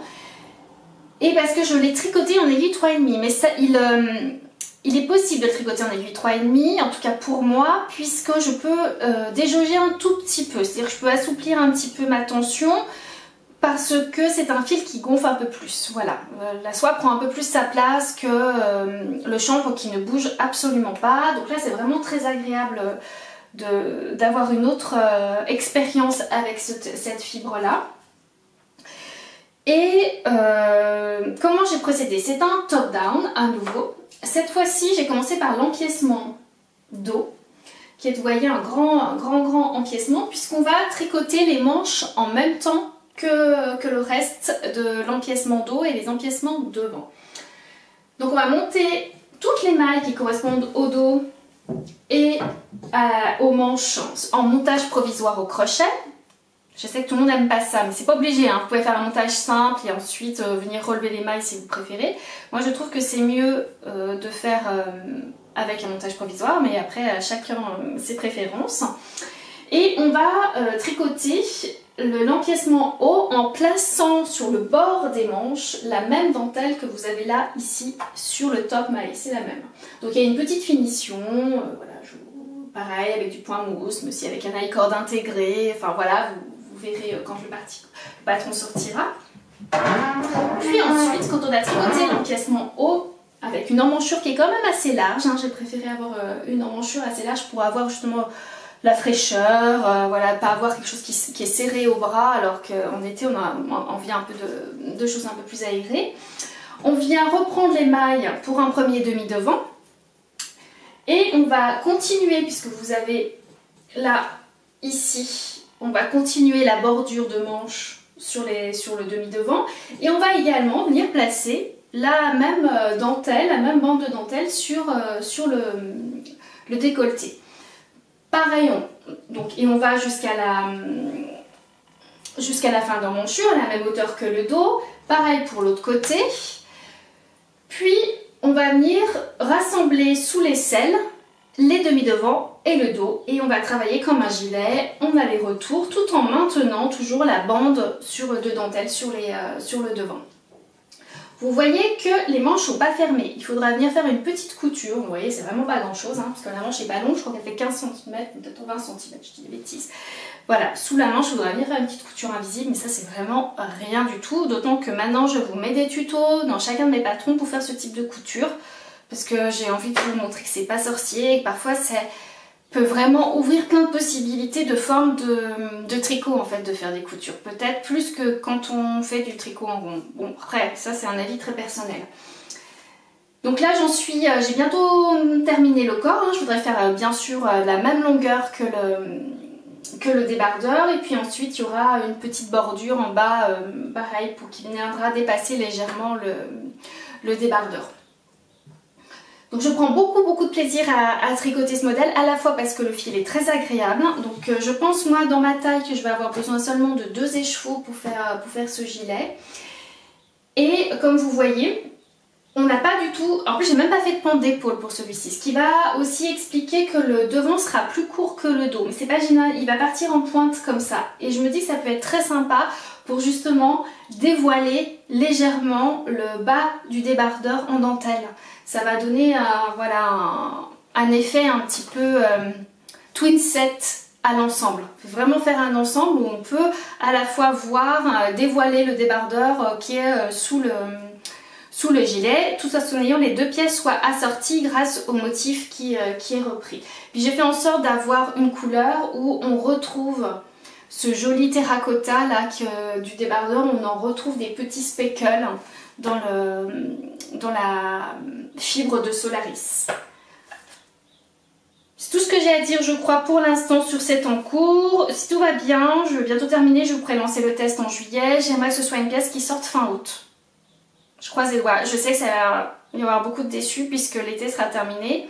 [SPEAKER 1] Et parce que je l'ai tricoté en aiguille 3,5, mais ça, il est possible de le tricoter en aiguille 3,5, en tout cas pour moi, puisque je peux déjauger un tout petit peu. C'est-à-dire que je peux assouplir un petit peu ma tension parce que c'est un fil qui gonfle un peu plus. Voilà, la soie prend un peu plus sa place que le chanvre qui ne bouge absolument pas. Donc là c'est vraiment très agréable d'avoir une autre expérience avec cette fibre là. Et comment j'ai procédé? C'est un top down à nouveau. Cette fois-ci j'ai commencé par l'empiècement dos, qui est, vous voyez, un grand empiècement, puisqu'on va tricoter les manches en même temps que le reste de l'empiècement dos et les empiècements devant. Donc on va monter toutes les mailles qui correspondent au dos et aux manches en montage provisoire au crochet. Je sais que tout le monde n'aime pas ça, mais c'est pas obligé, hein. Vous pouvez faire un montage simple et ensuite venir relever les mailles si vous préférez. Moi je trouve que c'est mieux de faire avec un montage provisoire, mais après chacun ses préférences. Et on va tricoter l'empiècement haut en plaçant sur le bord des manches la même dentelle que vous avez là ici sur le top maille, c'est la même. Donc il y a une petite finition, voilà, pareil avec du point mousse, mais aussi avec un high-cord intégré, enfin voilà, vous verrez quand le patron sortira. Puis ensuite, quand on a tricoté l'empiècement haut avec une emmanchure qui est quand même assez large, hein, j'ai préféré avoir une emmanchure assez large pour avoir justement la fraîcheur, voilà, pas avoir quelque chose qui est serré au bras, alors qu'en été on vient un peu de choses un peu plus aérées. On vient reprendre les mailles pour un premier demi-devant et on va continuer, puisque vous avez là, ici, on va continuer la bordure de manche sur le demi-devant et on va également venir placer la même dentelle, la même bande de dentelle sur le décolleté. Pareil, et on va jusqu'à la fin de l'emmanchure, à la même hauteur que le dos. Pareil pour l'autre côté. Puis on va venir rassembler sous l'aisselle les demi-devants et le dos et on va travailler comme un gilet en aller-retour tout en maintenant toujours la bande de dentelle sur le devant. Vous voyez que les manches ne sont pas fermées. Il faudra venir faire une petite couture. Vous voyez, c'est vraiment pas grand chose, parce que la manche n'est pas longue. Je crois qu'elle fait 15 cm, peut-être 20 cm, je dis des bêtises. Voilà, sous la manche, il faudra venir faire une petite couture invisible, mais ça, c'est vraiment rien du tout. D'autant que maintenant, je vous mets des tutos dans chacun de mes patrons pour faire ce type de couture. Parce que j'ai envie de vous montrer que c'est pas sorcier et que parfois, ça peut vraiment ouvrir plein de possibilités de formes de tricot en fait, de faire des coutures. Peut-être plus que quand on fait du tricot en rond. Bon, après, ça c'est un avis très personnel. Donc là j'ai bientôt terminé le corps. Je voudrais faire bien sûr la même longueur que le débardeur. Et puis ensuite il y aura une petite bordure en bas, pareil, pour qui viendra dépasser légèrement le débardeur. Donc je prends beaucoup de plaisir à tricoter ce modèle, à la fois parce que le fil est très agréable. Donc je pense moi dans ma taille que je vais avoir besoin seulement de 2 écheveaux pour faire ce gilet. Et comme vous voyez, on n'a pas du tout... En plus j'ai même pas fait de pente d'épaule pour celui-ci, ce qui va aussi expliquer que le devant sera plus court que le dos. Mais c'est pas gênant, il va partir en pointe comme ça. Et je me dis que ça peut être très sympa pour justement dévoiler légèrement le bas du débardeur en dentelle. Ça va donner un effet un petit peu twin set à l'ensemble. Vraiment faire un ensemble où on peut à la fois voir dévoiler le débardeur qui est sous le gilet, tout en ayant les 2 pièces soient assorties grâce au motif qui est repris. Puis j'ai fait en sorte d'avoir une couleur où on retrouve ce joli terracotta là du débardeur, on en retrouve des petits speckles dans la fibre de Solaris. C'est tout ce que j'ai à dire je crois pour l'instant sur cet en cours. Si tout va bien, je vais bientôt terminer, je vous ferai lancer le test en juillet. J'aimerais que ce soit une pièce qui sorte fin août. Je croise les doigts. Je sais que il va y avoir beaucoup de déçus puisque l'été sera terminé.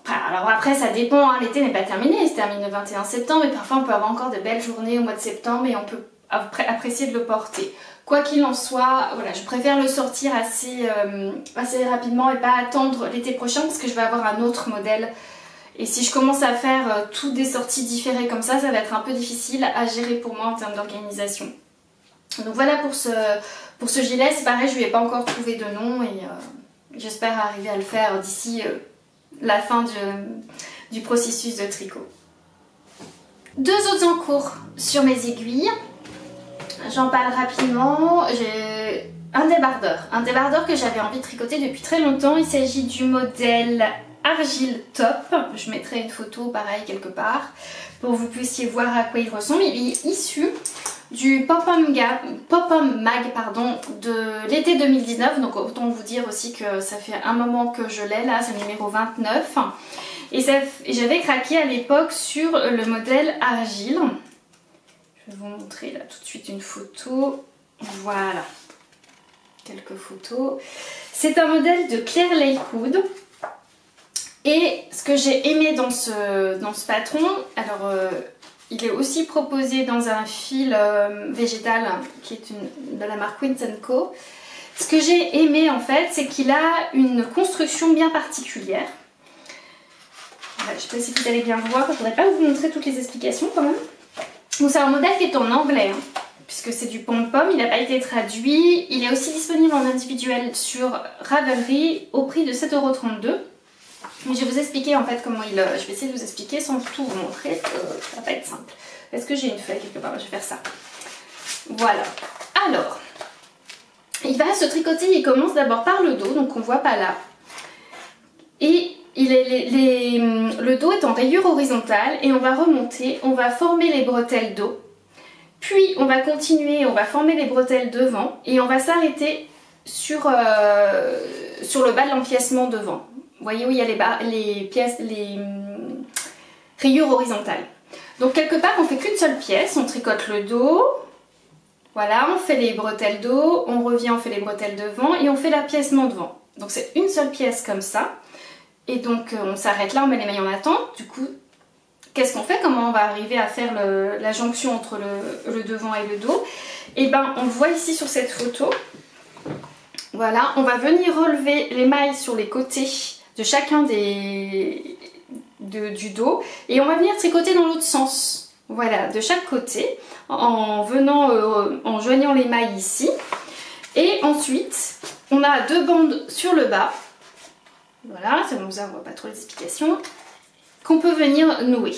[SPEAKER 1] Alors après ça dépend, l'été n'est pas terminé, il se termine le 21 septembre et parfois on peut avoir encore de belles journées au mois de septembre et on peut apprécier de le porter. Quoi qu'il en soit, voilà, je préfère le sortir assez rapidement et pas attendre l'été prochain parce que je vais avoir un autre modèle. Et si je commence à faire toutes des sorties différées comme ça, ça va être un peu difficile à gérer pour moi en termes d'organisation. Donc voilà pour ce gilet, c'est pareil, je lui ai pas encore trouvé de nom et j'espère arriver à le faire d'ici la fin du processus de tricot. 2 autres en cours sur mes aiguilles. J'en parle rapidement. J'ai un débardeur que j'avais envie de tricoter depuis très longtemps. Il s'agit du modèle Argile Top. Je mettrai une photo pareil quelque part pour que vous puissiez voir à quoi il ressemble. Il est issu du Pop-Up Mag de l'été 2019. Donc autant vous dire aussi que ça fait un moment que je l'ai là, c'est le numéro 29. Et j'avais craqué à l'époque sur le modèle Argile. Je vais vous montrer là tout de suite une photo. Voilà, quelques photos. C'est un modèle de Claire Lakewood. Et ce que j'ai aimé dans ce patron, alors il est aussi proposé dans un fil végétal qui est de la marque Quint & Co. Ce que j'ai aimé en fait, c'est qu'il a une construction bien particulière. Voilà, je ne sais pas si vous allez bien voir, je ne voudrais pas vous montrer toutes les explications quand même. Donc c'est un modèle qui est en anglais, puisque c'est du pom-pom, il n'a pas été traduit. Il est aussi disponible en individuel sur Ravelry au prix de 7,32 €. Mais je vais vous expliquer en fait comment je vais essayer de vous expliquer sans tout vous montrer, ça va pas être simple. Est-ce que j'ai une feuille quelque part? Je vais faire ça. Voilà. Alors, il va se tricoter, il commence d'abord par le dos, donc on voit pas là. Et le dos est en rayure horizontale et on va remonter, on va former les bretelles dos. Puis on va continuer, on va former les bretelles devant et on va s'arrêter sur le bas de l'empiècement devant. Vous voyez où il y a les rayures horizontales. Donc quelque part on fait qu'une seule pièce, on tricote le dos, voilà, on fait les bretelles dos, on revient, on fait les bretelles devant et on fait l'empiècement devant. Donc c'est une seule pièce comme ça. Et donc on s'arrête là, on met les mailles en attente, du coup qu'est-ce qu'on fait? Comment on va arriver à faire la jonction entre le devant et le dos? Et ben on le voit ici sur cette photo. Voilà, on va venir relever les mailles sur les côtés de chacun du dos et on va venir tricoter dans l'autre sens. Voilà, de chaque côté en joignant les mailles ici. Et ensuite, on a 2 bandes sur le bas. Voilà, ça nous ouvre pas trop les explications. Qu'on peut venir nouer.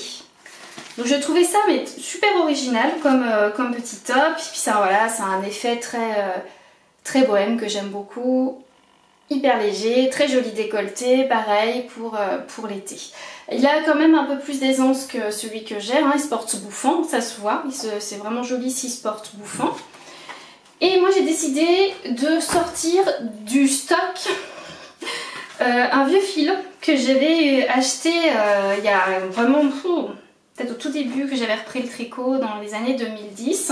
[SPEAKER 1] Donc je trouvais ça mais super original comme petit top. Et puis ça, voilà, ça a un effet très bohème que j'aime beaucoup. Hyper léger, très joli décolleté, pareil pour l'été. Il a quand même un peu plus d'aisance que celui que j'ai, hein. Il se porte bouffant, ça se voit. C'est vraiment joli s'il se porte bouffant. Et moi j'ai décidé de sortir du stock un vieux fil que j'avais acheté il y a vraiment peut-être au tout début que j'avais repris le tricot dans les années 2010.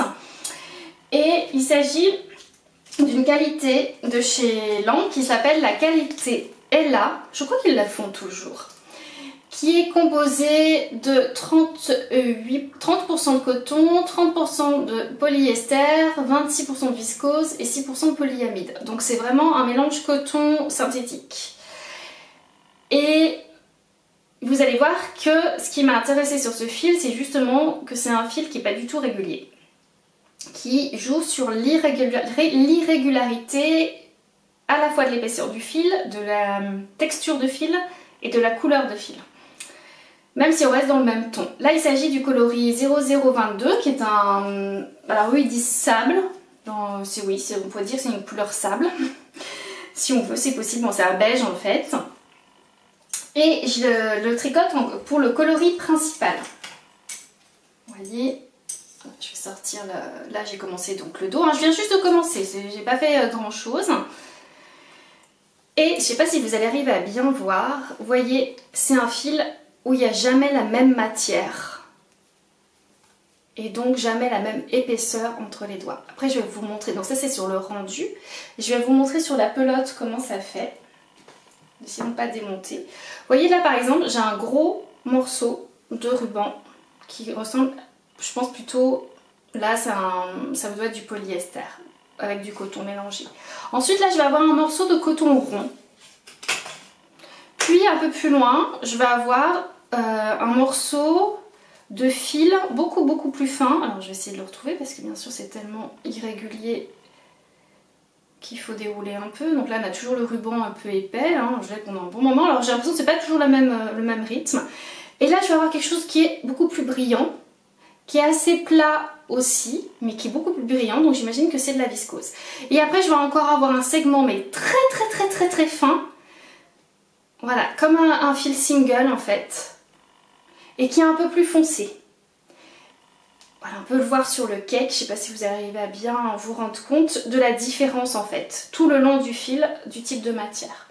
[SPEAKER 1] Et il s'agit d'une qualité de chez Lang qui s'appelle la qualité Ella, je crois qu'ils la font toujours, qui est composée de 30% de coton, 30% de polyester, 26% de viscose et 6% de polyamide. Donc c'est vraiment un mélange coton synthétique. Et vous allez voir que ce qui m'a intéressée sur ce fil, c'est justement que c'est un fil qui n'est pas du tout régulier, qui joue sur l'irrégularité à la fois de l'épaisseur du fil, de la texture de fil et de la couleur de fil. Même si on reste dans le même ton. Là il s'agit du coloris 0022 qui est un... Alors eux ils disent sable, oui on pourrait dire que c'est une couleur sable. Si on veut c'est possible, bon, c'est un beige en fait. Et je le tricote pour le coloris principal. Vous voyez, je vais sortir là j'ai commencé donc le dos, hein. Je viens juste de commencer, j'ai pas fait grand chose. Et je sais pas si vous allez arriver à bien voir, vous voyez c'est un fil où il n'y a jamais la même matière. Et donc jamais la même épaisseur entre les doigts. Après je vais vous montrer, donc ça c'est sur le rendu. Je vais vous montrer sur la pelote comment ça fait. Essayons de ne pas démonter. Vous voyez là par exemple j'ai un gros morceau de ruban qui ressemble, je pense plutôt, là ça doit être du polyester avec du coton mélangé. Ensuite là je vais avoir un morceau de coton rond. Puis un peu plus loin je vais avoir un morceau de fil beaucoup plus fin. Alors je vais essayer de le retrouver parce que bien sûr c'est tellement irrégulier qu'il faut dérouler un peu. Donc là on a toujours le ruban un peu épais, hein. Je l'ai pendant un bon moment. Alors j'ai l'impression que c'est pas toujours le même rythme. Et là je vais avoir quelque chose qui est beaucoup plus brillant, qui est assez plat aussi, mais qui est beaucoup plus brillant. Donc j'imagine que c'est de la viscose. Et après je vais encore avoir un segment mais très fin. Voilà, comme un fil single en fait. Et qui est un peu plus foncé. Voilà, on peut le voir sur le cake, je ne sais pas si vous arrivez à bien vous rendre compte de la différence en fait, tout le long du fil, du type de matière.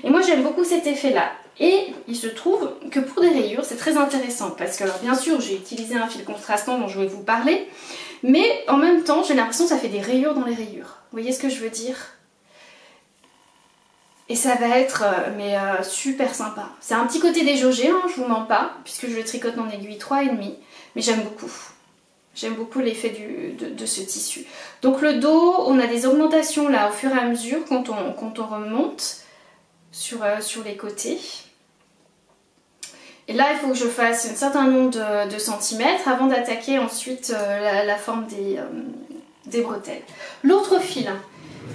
[SPEAKER 1] Et moi j'aime beaucoup cet effet là. Et il se trouve que pour des rayures c'est très intéressant parce que alors bien sûr j'ai utilisé un fil contrastant dont je vais vous parler, mais en même temps j'ai l'impression que ça fait des rayures dans les rayures. Vous voyez ce que je veux dire? Et ça va être super sympa. C'est un petit côté déjaugé, hein, je vous mens pas, puisque je le tricote en aiguille 3,5, mais j'aime beaucoup. J'aime beaucoup l'effet de ce tissu. Donc le dos, on a des augmentations là au fur et à mesure quand on remonte sur les côtés. Et là il faut que je fasse un certain nombre de centimètres avant d'attaquer ensuite la forme des bretelles. L'autre fil,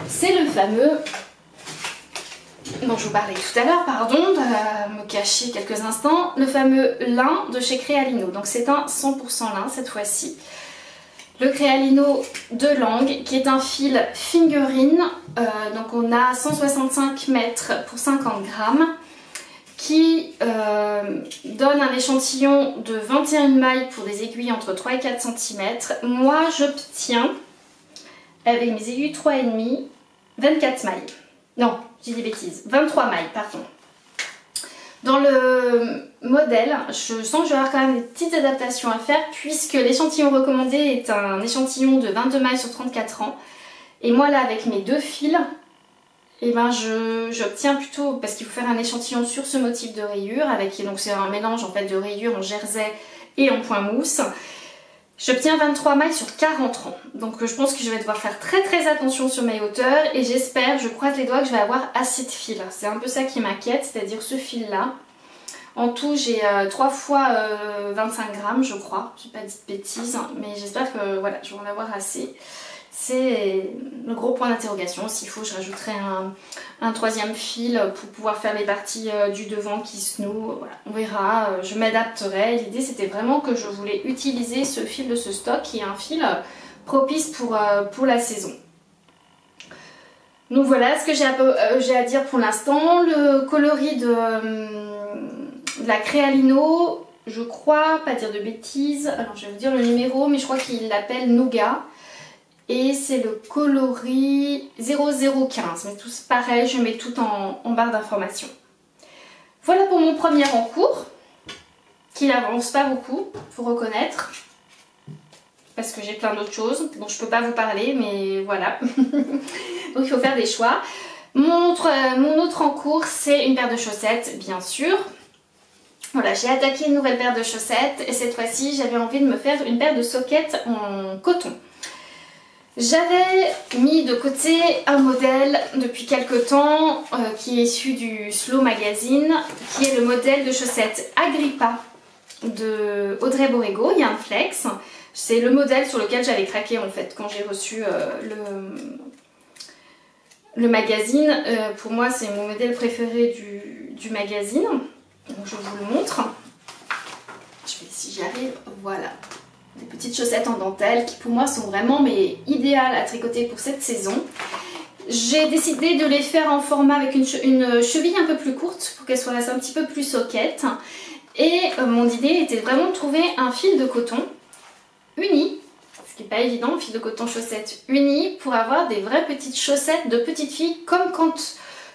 [SPEAKER 1] c'est le fameux... dont je vous parlais tout à l'heure, pardon de me cacher quelques instants, le fameux lin de chez Crealino. Donc c'est un 100% lin cette fois-ci. Le Crealino de Lang qui est un fil fingering, donc on a 165 mètres pour 50 grammes, qui donne un échantillon de 21 mailles pour des aiguilles entre 3 et 4 cm. Moi j'obtiens avec mes aiguilles 3,5 24 mailles. Non, j'ai des bêtises, 23 mailles, pardon. Dans le modèle, je sens que je vais avoir quand même des petites adaptations à faire puisque l'échantillon recommandé est un échantillon de 22 mailles sur 34 ans. Et moi là, avec mes deux fils, eh ben, j'obtiens plutôt, parce qu'il faut faire un échantillon sur ce motif de rayure, donc c'est un mélange en fait de rayures en jersey et en point mousse. J'obtiens 23 mailles sur 40 rangs. Donc je pense que je vais devoir faire très attention sur mes hauteurs et j'espère, je croise les doigts que je vais avoir assez de fil. C'est un peu ça qui m'inquiète, c'est-à-dire ce fil là. En tout j'ai 3 fois 25 grammes je crois, j'ai pas dit de bêtises, mais j'espère que voilà, je vais en avoir assez. C'est le gros point d'interrogation. S'il faut, je rajouterai un troisième fil pour pouvoir faire les parties du devant qui se nouent. Voilà, on verra, je m'adapterai. L'idée c'était vraiment que je voulais utiliser ce fil de ce stock qui est un fil propice pour la saison. Donc voilà ce que j'ai à dire pour l'instant. Le coloris de la Crealino, je crois, pas dire de bêtises, alors je vais vous dire le numéro, mais je crois qu'il l'appelle Nougat. Et c'est le coloris 0015, mais tout pareil, je mets tout en barre d'information. Voilà pour mon premier en cours, qui n'avance pas beaucoup, faut reconnaître, parce que j'ai plein d'autres choses dont je peux pas vous parler, mais voilà. Donc il faut faire des choix. Mon autre en cours, c'est une paire de chaussettes, bien sûr. Voilà, j'ai attaqué une nouvelle paire de chaussettes, et cette fois-ci, j'avais envie de me faire une paire de sockets en coton. J'avais mis de côté un modèle depuis quelques temps qui est issu du Slow Magazine, qui est le modèle de chaussettes Agrippa de Audrey Borrego, Yarn Flex. C'est le modèle sur lequel j'avais craqué en fait quand j'ai reçu le magazine. Pour moi c'est mon modèle préféré du magazine, donc je vous le montre. Je vais, si j'y arrive, voilà. Des petites chaussettes en dentelle qui pour moi sont vraiment mais idéales à tricoter pour cette saison. J'ai décidé de les faire en format avec une cheville un peu plus courte pour qu'elles soient un petit peu plus soquettes. Et mon idée était vraiment de trouver un fil de coton uni, ce qui n'est pas évident, un fil de coton chaussettes uni pour avoir des vraies petites chaussettes de petites filles comme quand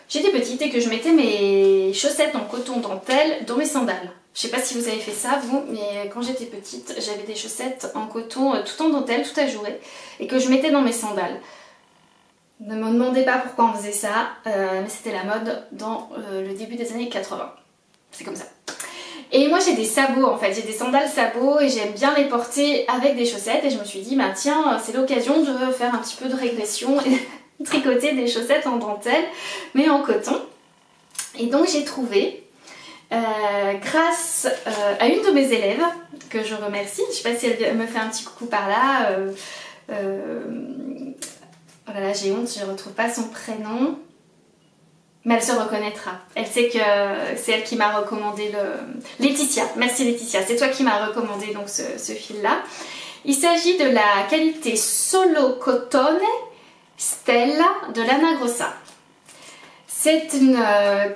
[SPEAKER 1] j'étais petite et que je mettais mes chaussettes en coton dentelle dans mes sandales. Je sais pas si vous avez fait ça vous, mais quand j'étais petite, j'avais des chaussettes en coton tout en dentelle, tout ajourées, et que je mettais dans mes sandales. Ne me demandez pas pourquoi on faisait ça, mais c'était la mode dans le début des années 80. C'est comme ça. Et moi j'ai des sabots en fait, j'ai des sandales sabots et j'aime bien les porter avec des chaussettes et je me suis dit bah tiens c'est l'occasion de faire un petit peu de régression et tricoter des chaussettes en dentelle mais en coton. Et donc j'ai trouvé grâce à une de mes élèves que je remercie, je sais pas si elle me fait un petit coucou par là, oh là là j'ai honte, je ne retrouve pas son prénom, mais elle se reconnaîtra, elle sait que c'est elle qui m'a recommandé Laetitia, merci Laetitia, c'est toi qui m'as recommandé donc ce fil là. Il s'agit de la qualité Solo Cotone Stella de Lana Grossa. C'est une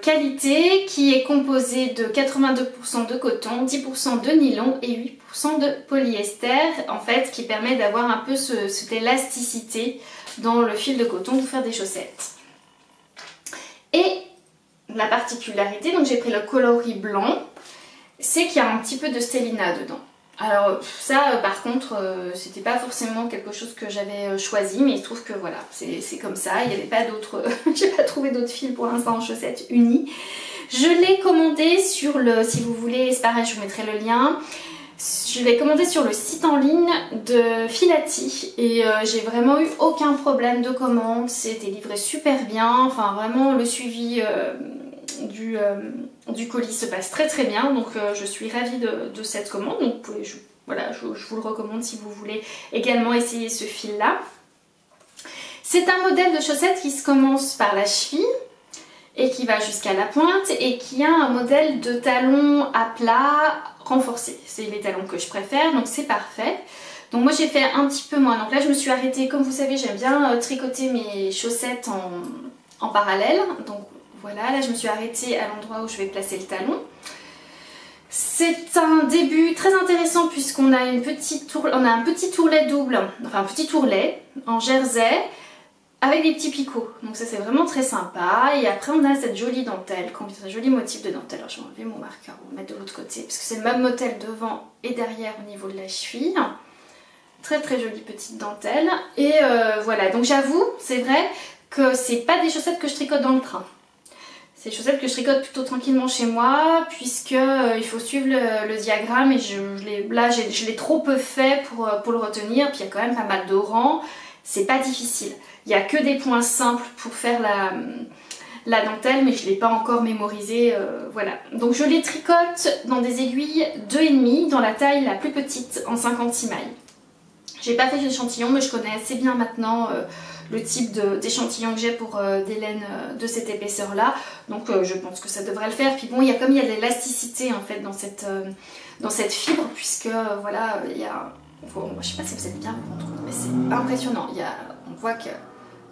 [SPEAKER 1] qualité qui est composée de 82% de coton, 10% de nylon et 8% de polyester, en fait, qui permet d'avoir un peu cette élasticité dans le fil de coton pour faire des chaussettes. Et la particularité, donc j'ai pris le coloris blanc, c'est qu'il y a un petit peu de stellina dedans. Alors ça par contre c'était pas forcément quelque chose que j'avais choisi, mais il se trouve que voilà c'est comme ça, il n'y avait pas d'autres j'ai pas trouvé d'autres fils pour l'instant en chaussettes unies. Je l'ai commandé sur le, si vous voulez c'est pareil je vous mettrai le lien, je l'ai commandé sur le site en ligne de Filati et j'ai vraiment eu aucun problème de commande, c'était livré super bien, enfin vraiment le suivi du colis se passe très bien, donc je suis ravie de cette commande, donc voilà, je vous le recommande si vous voulez également essayer ce fil là. C'est un modèle de chaussette qui se commence par la cheville et qui va jusqu'à la pointe et qui a un modèle de talon à plat renforcé, c'est les talons que je préfère donc c'est parfait. Donc moi j'ai fait un petit peu moins, donc là je me suis arrêtée, comme vous savez j'aime bien tricoter mes chaussettes en parallèle, donc voilà, là je me suis arrêtée à l'endroit où je vais placer le talon. C'est un début très intéressant puisqu'on a un petit tourlet double, enfin un petit tourlet en jersey avec des petits picots. Donc ça c'est vraiment très sympa. Et après on a cette jolie dentelle, ce joli motif de dentelle. Alors je vais enlever mon marqueur, on va le mettre de l'autre côté parce que c'est le même modèle devant et derrière au niveau de la cheville. Très jolie petite dentelle. Et voilà, donc j'avoue, c'est vrai que c'est pas des chaussettes que je tricote dans le train. C'est des chaussettes que je tricote plutôt tranquillement chez moi puisque il faut suivre le diagramme et je l'ai trop peu fait pour le retenir. Puis il y a quand même pas mal de rangs, c'est pas difficile. Il n'y a que des points simples pour faire la dentelle, mais je ne l'ai pas encore mémorisé, voilà. Donc je les tricote dans des aiguilles 2,5 dans la taille la plus petite en 56 mailles. J'ai pas fait d'échantillon mais je connais assez bien maintenant le type d'échantillon que j'ai pour des laines de cette épaisseur là, donc je pense que ça devrait le faire. Puis bon, il y a de l'élasticité en fait dans cette fibre puisque voilà, il y a, bon, je sais pas si vous êtes bien vous mais c'est impressionnant. On voit qu'il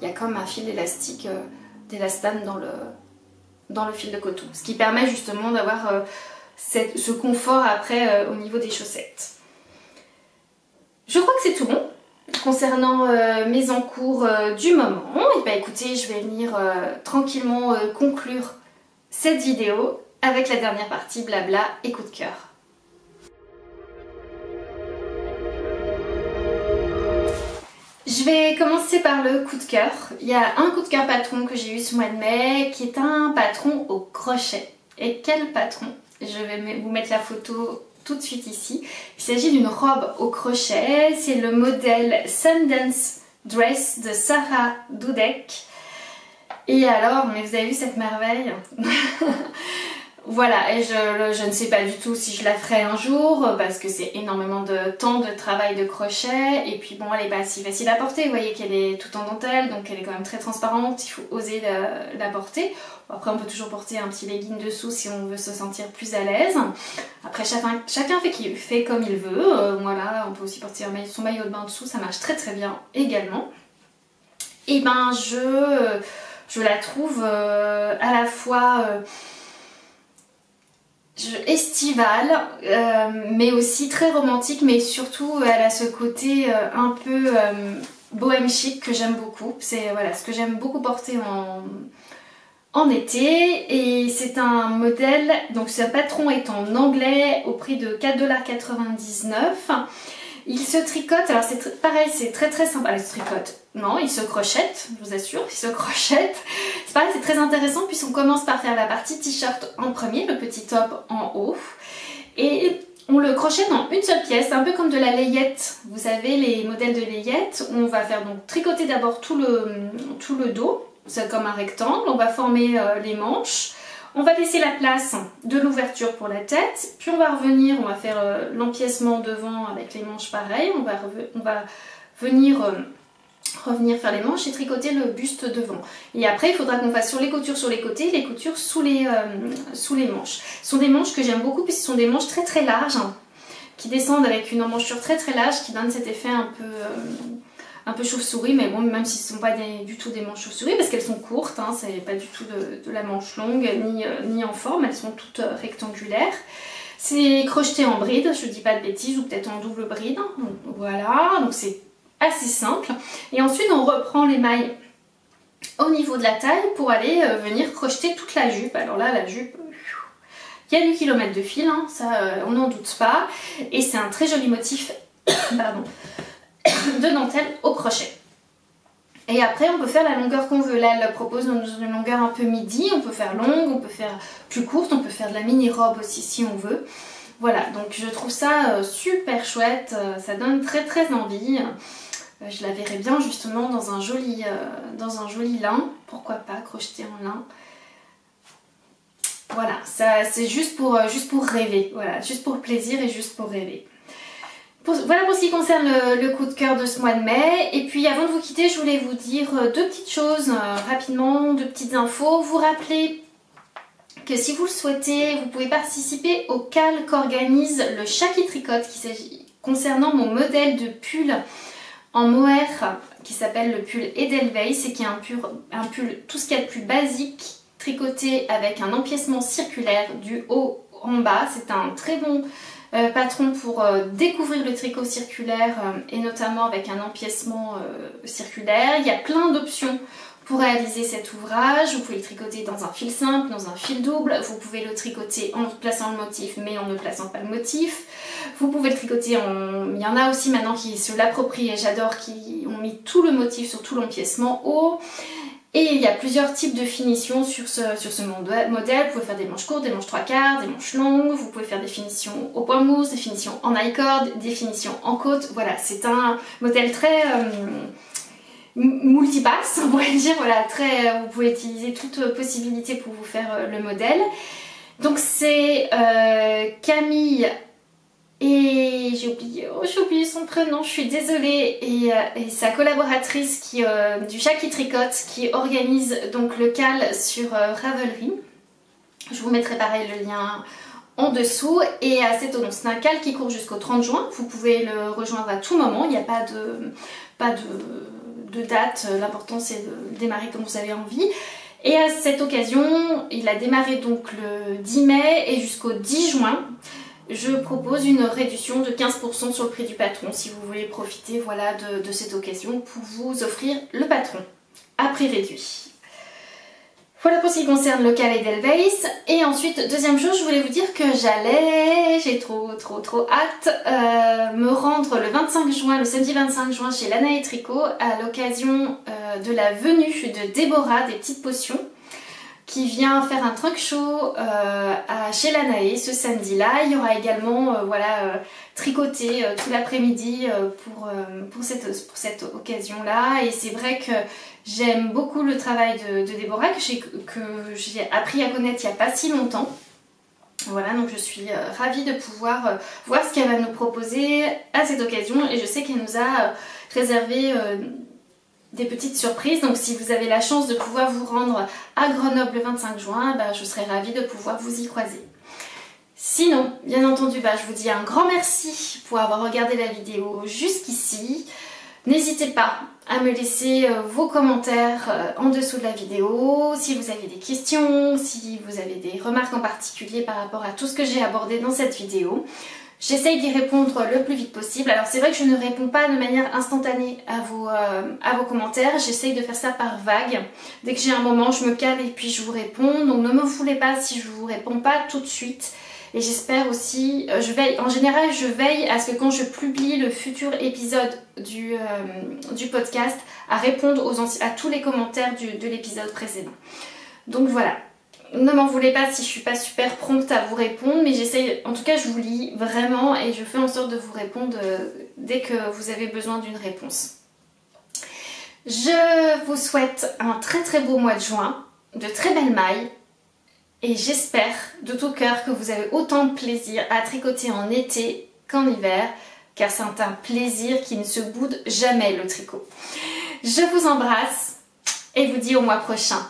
[SPEAKER 1] y a comme un fil élastique d'élastane dans le fil de coton, ce qui permet justement d'avoir ce confort après au niveau des chaussettes. Je crois que c'est tout bon concernant mes encours du moment. Et bah écoutez, je vais venir tranquillement conclure cette vidéo avec la dernière partie blabla et coup de cœur. Je vais commencer par le coup de cœur. Il y a un coup de cœur patron que j'ai eu ce mois de mai qui est un patron au crochet. Et quel patron? Je vais vous mettre la photo tout de suite ici. Il s'agit d'une robe au crochet. C'est le modèle Sundance Dress de Sarah Dudek. Et alors, mais vous avez vu cette merveille? Voilà, et je ne sais pas du tout si je la ferai un jour parce que c'est énormément de temps de travail de crochet et puis bon, elle est pas si facile à porter, vous voyez qu'elle est toute en dentelle donc elle est quand même très transparente, il faut oser la porter. Après on peut toujours porter un petit legging dessous si on veut se sentir plus à l'aise. Après chacun fait comme il veut, voilà, on peut aussi porter son maillot de bain dessous, ça marche très très bien également. Et ben je la trouve à la fois estivale mais aussi très romantique, mais surtout elle a ce côté un peu bohème chic que j'aime beaucoup. C'est voilà, ce que j'aime beaucoup porter en été, et c'est un modèle, donc ce patron est en anglais au prix de 4,99 $. Il se tricote, alors c'est pareil, c'est très très sympa. Il se tricote, non, il se crochette, je vous assure, il se crochette. C'est pareil, c'est très intéressant puisqu'on commence par faire la partie t-shirt en premier, le petit top en haut. Et on le crochette en une seule pièce, un peu comme de la layette. Vous savez, les modèles de layette, on va faire donc tricoter d'abord tout le dos, c'est comme un rectangle, on va former les manches. On va laisser la place de l'ouverture pour la tête, puis on va revenir, on va faire l'empiècement devant avec les manches pareil, on va venir revenir faire les manches et tricoter le buste devant. Et après il faudra qu'on fasse sur les coutures sur les côtés et les coutures sous les manches. Ce sont des manches que j'aime beaucoup puisque ce sont des manches très très larges, qui descendent avec une emmanchure très très large qui donne cet effet un peu chauve-souris, mais bon, même si ce ne sont pas du tout des manches chauve-souris, parce qu'elles sont courtes, hein, c'est pas du tout de la manche longue, ni en forme, elles sont toutes rectangulaires. C'est crocheté en bride, je dis pas de bêtises, ou peut-être en double bride, voilà, donc c'est assez simple. Et ensuite on reprend les mailles au niveau de la taille pour aller venir crocheter toute la jupe. Alors là, la jupe, il y a du kilomètre de fil, hein, ça on n'en doute pas, et c'est un très joli motif, pardon, de dentelle au crochet. Et après on peut faire la longueur qu'on veut. Là elle propose une longueur un peu midi, on peut faire longue, on peut faire plus courte, on peut faire de la mini robe aussi si on veut. Voilà, donc je trouve ça super chouette, ça donne très très envie. Je la verrais bien justement dans un joli lin, pourquoi pas crocheter en lin. Voilà, ça c'est juste pour rêver, voilà, juste pour le plaisir et juste pour rêver. Voilà pour ce qui concerne le coup de cœur de ce mois de mai. Et puis avant de vous quitter, je voulais vous dire deux petites choses rapidement, deux petites infos. Vous rappeler que si vous le souhaitez, vous pouvez participer au call qu'organise le Chat qui tricote, qui s'agit concernant mon modèle de pull en mohair qui s'appelle le pull Edelweiss et qui est un pull tout ce qu'il y a de plus basique, tricoté avec un empiècement circulaire du haut en bas. C'est un très bon patron pour découvrir le tricot circulaire et notamment avec un empiècement circulaire. Il y a plein d'options pour réaliser cet ouvrage. Vous pouvez le tricoter dans un fil simple, dans un fil double. Vous pouvez le tricoter en plaçant le motif mais en ne plaçant pas le motif. Vous pouvez le tricoter en... Il y en a aussi maintenant qui se l'approprient et j'adore, qui ont mis tout le motif sur tout l'empiècement haut. Et il y a plusieurs types de finitions sur ce modèle. Vous pouvez faire des manches courtes, des manches 3/4, des manches longues, vous pouvez faire des finitions au point mousse, des finitions en I-cord, des finitions en côte. Voilà, c'est un modèle très multipasse, on pourrait dire. Voilà, vous pouvez utiliser toutes possibilités pour vous faire le modèle. Donc c'est Camille et j'ai oublié son prénom, je suis désolée, et sa collaboratrice du Chat qui tricote, qui organise donc le cal sur Ravelry. Je vous mettrai pareil le lien en dessous. Et c'est un cal qui court jusqu'au 30 juin, vous pouvez le rejoindre à tout moment, il n'y a pas de date, l'important c'est de démarrer comme vous avez envie. Et à cette occasion, il a démarré donc le 10 mai et jusqu'au 10 juin. Je propose une réduction de 15% sur le prix du patron si vous voulez profiter voilà, de cette occasion pour vous offrir le patron à prix réduit. Voilà pour ce qui concerne le cal Edelweiss. Et ensuite, deuxième chose, je voulais vous dire que j'ai trop hâte, me rendre le 25 juin, le samedi 25 juin chez Lana et Tricot à l'occasion de la venue de Déborah des Petites Potions, qui vient faire un trunk show chez Lanae ce samedi-là. Il y aura également tricoté tout l'après-midi pour cette occasion-là. Et c'est vrai que j'aime beaucoup le travail de Déborah que j'ai appris à connaître il n'y a pas si longtemps. Voilà, donc je suis ravie de pouvoir voir ce qu'elle va nous proposer à cette occasion. Et je sais qu'elle nous a réservé des petites surprises, donc si vous avez la chance de pouvoir vous rendre à Grenoble le 25 juin, je serai ravie de pouvoir vous y croiser. Sinon, bien entendu, je vous dis un grand merci pour avoir regardé la vidéo jusqu'ici. N'hésitez pas à me laisser vos commentaires en dessous de la vidéo, si vous avez des questions, si vous avez des remarques en particulier par rapport à tout ce que j'ai abordé dans cette vidéo. J'essaye d'y répondre le plus vite possible. Alors c'est vrai que je ne réponds pas de manière instantanée à vos commentaires. J'essaye de faire ça par vague. Dès que j'ai un moment, je me cale et puis je vous réponds. Donc ne me foulez pas si je ne vous réponds pas tout de suite. Et j'espère aussi, en général je veille à ce que quand je publie le futur épisode du podcast, à répondre à tous les commentaires de l'épisode précédent. Donc voilà. Ne m'en voulez pas si je suis pas super prompte à vous répondre, mais j'essaye, en tout cas je vous lis vraiment et je fais en sorte de vous répondre dès que vous avez besoin d'une réponse. Je vous souhaite un très beau mois de juin, de très belles mailles, et j'espère de tout cœur que vous avez autant de plaisir à tricoter en été qu'en hiver, car c'est un plaisir qui ne se boude jamais le tricot. Je vous embrasse et vous dis au mois prochain.